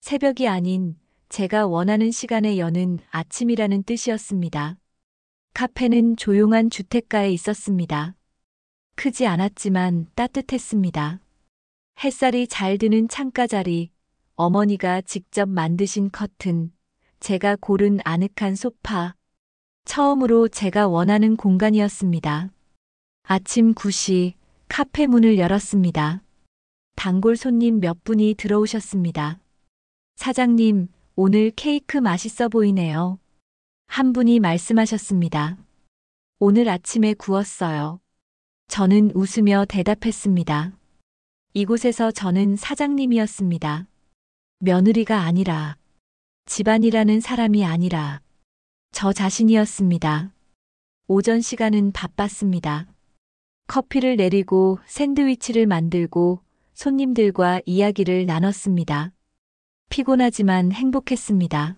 새벽이 아닌 제가 원하는 시간에 여는 아침이라는 뜻이었습니다. 카페는 조용한 주택가에 있었습니다. 크지 않았지만 따뜻했습니다. 햇살이 잘 드는 창가 자리, 어머니가 직접 만드신 커튼, 제가 고른 아늑한 소파. 처음으로 제가 원하는 공간이었습니다. 아침 9시 카페 문을 열었습니다. 단골 손님 몇 분이 들어오셨습니다. 사장님, 오늘 케이크 맛있어 보이네요. 한 분이 말씀하셨습니다. 오늘 아침에 구웠어요. 저는 웃으며 대답했습니다. 이곳에서 저는 사장님이었습니다. 며느리가 아니라, 집안이라는 사람이 아니라, 저 자신이었습니다. 오전 시간은 바빴습니다. 커피를 내리고 샌드위치를 만들고 손님들과 이야기를 나눴습니다. 피곤하지만 행복했습니다.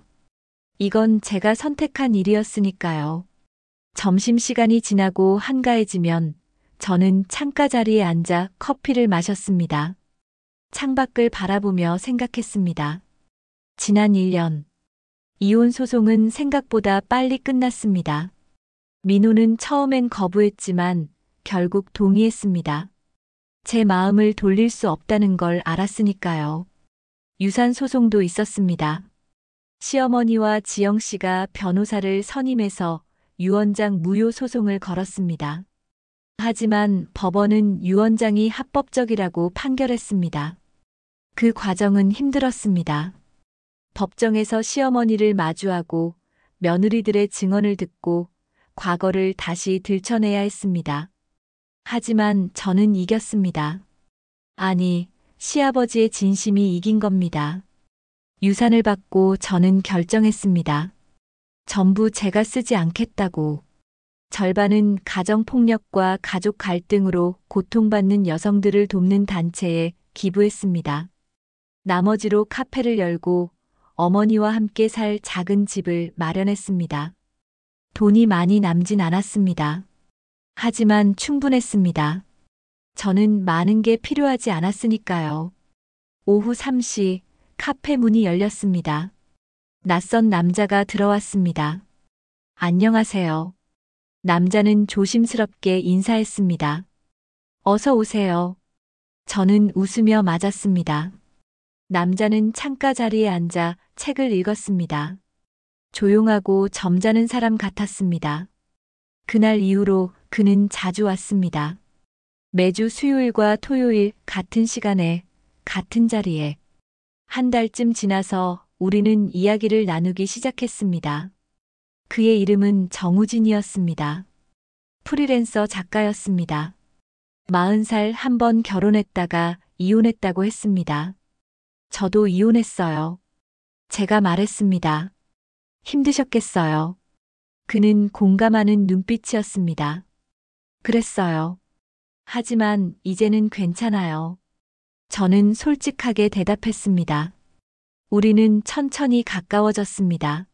이건 제가 선택한 일이었으니까요. 점심시간이 지나고 한가해지면 저는 창가 자리에 앉아 커피를 마셨습니다. 창밖을 바라보며 생각했습니다. 지난 1년. 이혼 소송은 생각보다 빨리 끝났습니다. 민호는 처음엔 거부했지만 결국 동의했습니다. 제 마음을 돌릴 수 없다는 걸 알았으니까요. 유산 소송도 있었습니다. 시어머니와 지영 씨가 변호사를 선임해서 유 원장 무효 소송을 걸었습니다. 하지만 법원은 유 원장이 합법적이라고 판결했습니다. 그 과정은 힘들었습니다. 법정에서 시어머니를 마주하고 며느리들의 증언을 듣고 과거를 다시 들춰내야 했습니다. 하지만 저는 이겼습니다. 아니, 시아버지의 진심이 이긴 겁니다. 유산을 받고 저는 결정했습니다. 전부 제가 쓰지 않겠다고. 절반은 가정폭력과 가족 갈등으로 고통받는 여성들을 돕는 단체에 기부했습니다. 나머지로 카페를 열고 어머니와 함께 살 작은 집을 마련했습니다. 돈이 많이 남진 않았습니다. 하지만 충분했습니다. 저는 많은 게 필요하지 않았으니까요. 오후 3시 카페 문이 열렸습니다. 낯선 남자가 들어왔습니다. 안녕하세요. 남자는 조심스럽게 인사했습니다. 어서 오세요. 저는 웃으며 맞았습니다. 남자는 창가 자리에 앉아 책을 읽었습니다. 조용하고 점잖은 사람 같았습니다. 그날 이후로 그는 자주 왔습니다. 매주 수요일과 토요일 같은 시간에 같은 자리에. 한 달쯤 지나서 우리는 이야기를 나누기 시작했습니다. 그의 이름은 정우진이었습니다. 프리랜서 작가였습니다. 40살 한 번 결혼했다가 이혼했다고 했습니다. 저도 이혼했어요. 제가 말했습니다. 힘드셨겠어요. 그는 공감하는 눈빛이었습니다. 그랬어요. 하지만 이제는 괜찮아요. 저는 솔직하게 대답했습니다. 우리는 천천히 가까워졌습니다.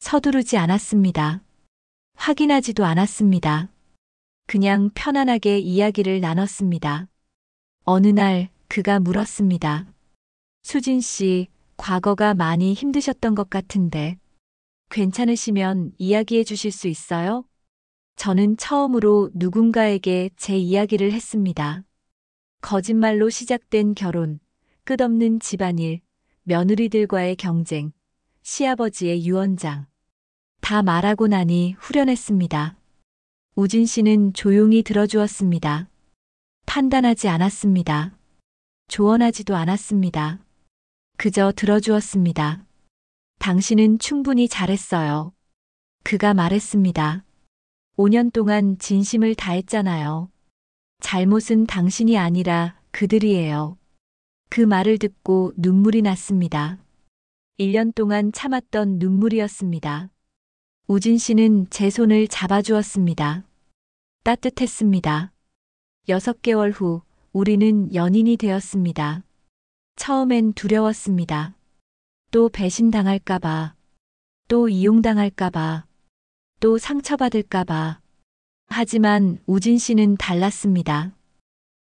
서두르지 않았습니다. 확인하지도 않았습니다. 그냥 편안하게 이야기를 나눴습니다. 어느 날 그가 물었습니다. 수진 씨, 과거가 많이 힘드셨던 것 같은데 괜찮으시면 이야기해 주실 수 있어요? 저는 처음으로 누군가에게 제 이야기를 했습니다. 거짓말로 시작된 결혼, 끝없는 집안일, 며느리들과의 경쟁, 시아버지의 유언장. 다 말하고 나니 후련했습니다. 우진 씨는 조용히 들어주었습니다. 판단하지 않았습니다. 조언하지도 않았습니다. 그저 들어주었습니다. 당신은 충분히 잘했어요. 그가 말했습니다. 5년 동안 진심을 다했잖아요. 잘못은 당신이 아니라 그들이에요. 그 말을 듣고 눈물이 났습니다. 1년 동안 참았던 눈물이었습니다. 우진 씨는 제 손을 잡아주었습니다. 따뜻했습니다. 6개월 후 우리는 연인이 되었습니다. 처음엔 두려웠습니다. 또 배신당할까봐, 또 이용당할까봐, 또 상처받을까봐. 하지만 우진 씨는 달랐습니다.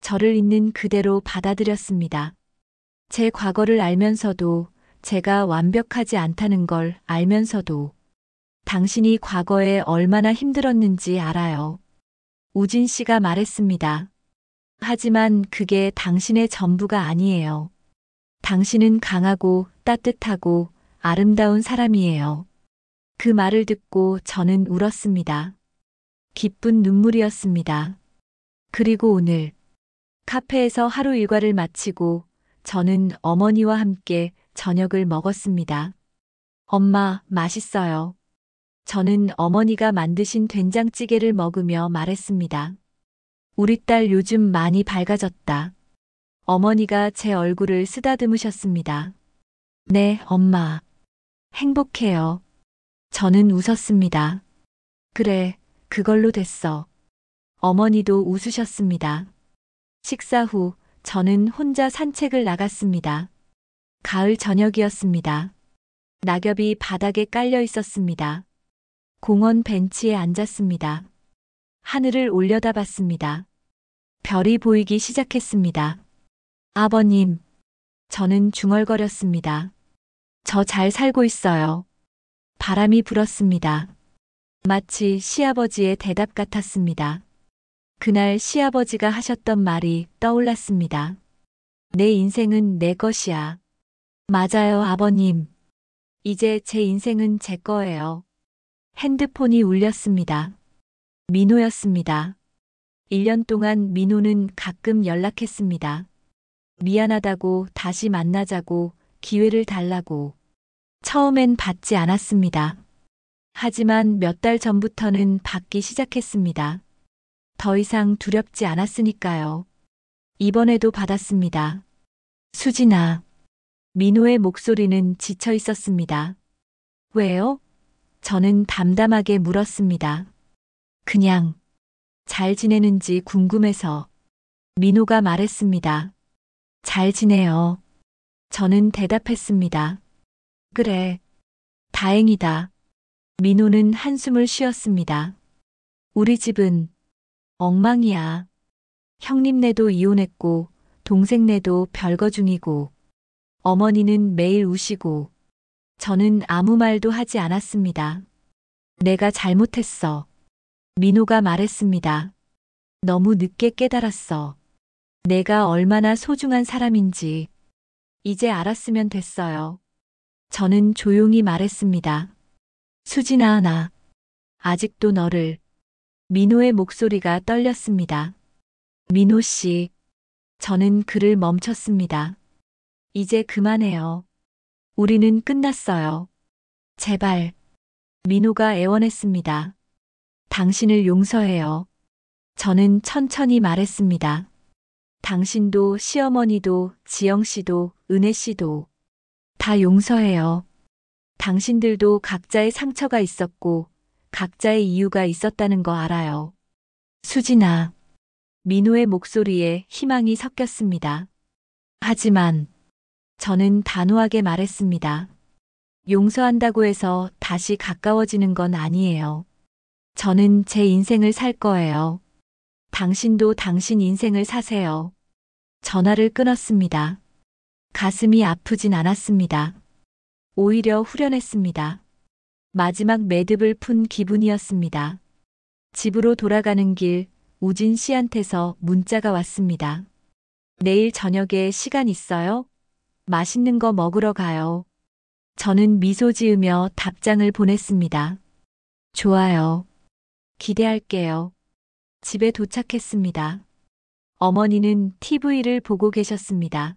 저를 있는 그대로 받아들였습니다. 제 과거를 알면서도, 제가 완벽하지 않다는 걸 알면서도 당신이 과거에 얼마나 힘들었는지 알아요. 우진 씨가 말했습니다. 하지만 그게 당신의 전부가 아니에요. 당신은 강하고 따뜻하고 아름다운 사람이에요. 그 말을 듣고 저는 울었습니다. 기쁜 눈물이었습니다. 그리고 오늘 카페에서 하루 일과를 마치고 저는 어머니와 함께 저녁을 먹었습니다. 엄마, 맛있어요. 저는 어머니가 만드신 된장찌개를 먹으며 말했습니다. 우리 딸 요즘 많이 밝아졌다. 어머니가 제 얼굴을 쓰다듬으셨습니다. 네, 엄마. 행복해요. 저는 웃었습니다. 그래, 그걸로 됐어. 어머니도 웃으셨습니다. 식사 후 저는 혼자 산책을 나갔습니다. 가을 저녁이었습니다. 낙엽이 바닥에 깔려 있었습니다. 공원 벤치에 앉았습니다. 하늘을 올려다봤습니다. 별이 보이기 시작했습니다. 아버님, 저는 중얼거렸습니다. 저 잘 살고 있어요. 바람이 불었습니다. 마치 시아버지의 대답 같았습니다. 그날 시아버지가 하셨던 말이 떠올랐습니다. 내 인생은 내 것이야. 맞아요, 아버님. 이제 제 인생은 제 거예요. 핸드폰이 울렸습니다. 민호였습니다. 1년 동안 민호는 가끔 연락했습니다. 미안하다고, 다시 만나자고, 기회를 달라고. 처음엔 받지 않았습니다. 하지만 몇 달 전부터는 받기 시작했습니다. 더 이상 두렵지 않았으니까요. 이번에도 받았습니다. 수진아. 민호의 목소리는 지쳐 있었습니다. 왜요? 저는 담담하게 물었습니다. 그냥 잘 지내는지 궁금해서. 민호가 말했습니다. 잘 지내요. 저는 대답했습니다. 그래. 다행이다. 민호는 한숨을 쉬었습니다. 우리 집은 엉망이야. 형님네도 이혼했고, 동생네도 별거 중이고, 어머니는 매일 우시고, 저는 아무 말도 하지 않았습니다. 내가 잘못했어. 민호가 말했습니다. 너무 늦게 깨달았어. 내가 얼마나 소중한 사람인지 이제 알았으면 됐어요. 저는 조용히 말했습니다. 수진아, 나 아직도 너를. 민호의 목소리가 떨렸습니다. 민호 씨, 저는 글을 멈췄습니다. 이제 그만해요. 우리는 끝났어요. 제발. 민호가 애원했습니다. 당신을 용서해요. 저는 천천히 말했습니다. 당신도 시어머니도 지영 씨도 은혜 씨도 다 용서해요. 당신들도 각자의 상처가 있었고 각자의 이유가 있었다는 거 알아요. 수진아. 민호의 목소리에 희망이 섞였습니다. 하지만 저는 단호하게 말했습니다. 용서한다고 해서 다시 가까워지는 건 아니에요. 저는 제 인생을 살 거예요. 당신도 당신 인생을 사세요. 전화를 끊었습니다. 가슴이 아프진 않았습니다. 오히려 후련했습니다. 마지막 매듭을 푼 기분이었습니다. 집으로 돌아가는 길 우진 씨한테서 문자가 왔습니다. 내일 저녁에 시간 있어요? 맛있는 거 먹으러 가요. 저는 미소 지으며 답장을 보냈습니다. 좋아요. 기대할게요. 집에 도착했습니다. 어머니는 TV를 보고 계셨습니다.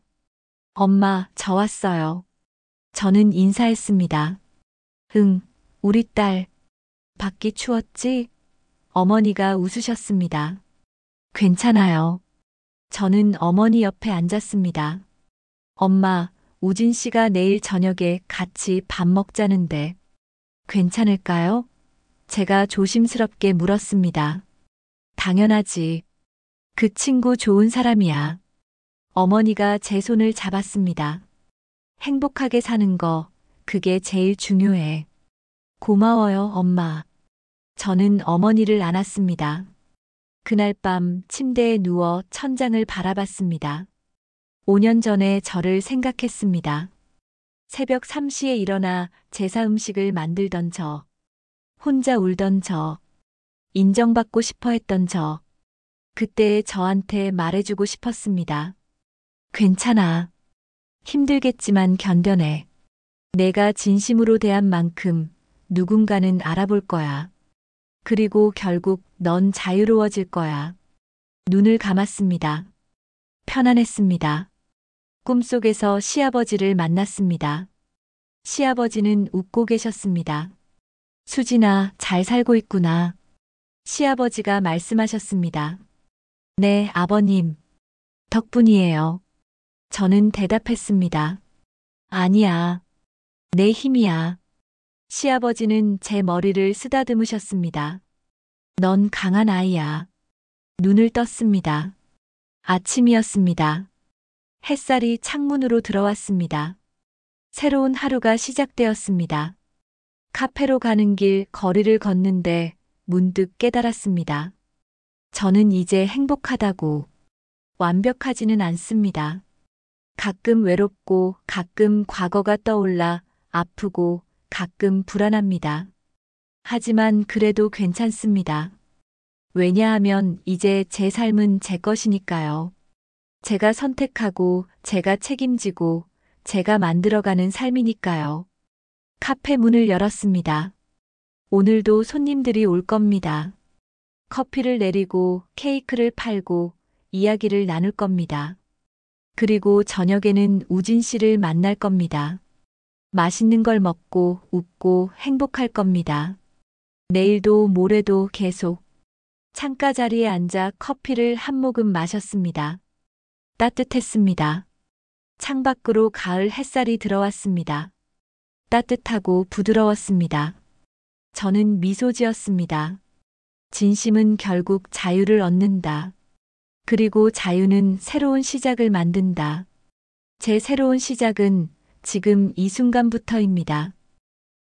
엄마, 저 왔어요. 저는 인사했습니다. 응, 우리 딸. 밖이 추웠지? 어머니가 웃으셨습니다. 괜찮아요. 저는 어머니 옆에 앉았습니다. 엄마, 우진 씨가 내일 저녁에 같이 밥 먹자는데 괜찮을까요? 제가 조심스럽게 물었습니다. 당연하지. 그 친구 좋은 사람이야. 어머니가 제 손을 잡았습니다. 행복하게 사는 거, 그게 제일 중요해. 고마워요, 엄마. 저는 어머니를 안았습니다. 그날 밤 침대에 누워 천장을 바라봤습니다. 5년 전에 저를 생각했습니다. 새벽 3시에 일어나 제사 음식을 만들던 저, 혼자 울던 저, 인정받고 싶어 했던 저, 그때의 저한테 말해주고 싶었습니다. 괜찮아. 힘들겠지만 견뎌내. 내가 진심으로 대한 만큼 누군가는 알아볼 거야. 그리고 결국 넌 자유로워질 거야. 눈을 감았습니다. 편안했습니다. 꿈속에서 시아버지를 만났습니다. 시아버지는 웃고 계셨습니다. 수진아, 잘 살고 있구나. 시아버지가 말씀하셨습니다. 네, 아버님. 덕분이에요. 저는 대답했습니다. 아니야. 내 힘이야. 시아버지는 제 머리를 쓰다듬으셨습니다. 넌 강한 아이야. 눈을 떴습니다. 아침이었습니다. 햇살이 창문으로 들어왔습니다. 새로운 하루가 시작되었습니다. 카페로 가는 길 거리를 걷는데 문득 깨달았습니다. 저는 이제 행복하다고. 완벽하지는 않습니다. 가끔 외롭고 가끔 과거가 떠올라 아프고 가끔 불안합니다. 하지만 그래도 괜찮습니다. 왜냐하면 이제 제 삶은 제 것이니까요. 제가 선택하고 제가 책임지고 제가 만들어가는 삶이니까요. 카페 문을 열었습니다. 오늘도 손님들이 올 겁니다. 커피를 내리고 케이크를 팔고 이야기를 나눌 겁니다. 그리고 저녁에는 우진 씨를 만날 겁니다. 맛있는 걸 먹고 웃고 행복할 겁니다. 내일도 모레도 계속. 창가 자리에 앉아 커피를 한 모금 마셨습니다. 따뜻했습니다. 창밖으로 가을 햇살이 들어왔습니다. 따뜻하고 부드러웠습니다. 저는 미소 지었습니다. 진심은 결국 자유를 얻는다. 그리고 자유는 새로운 시작을 만든다. 제 새로운 시작은 지금 이 순간부터입니다.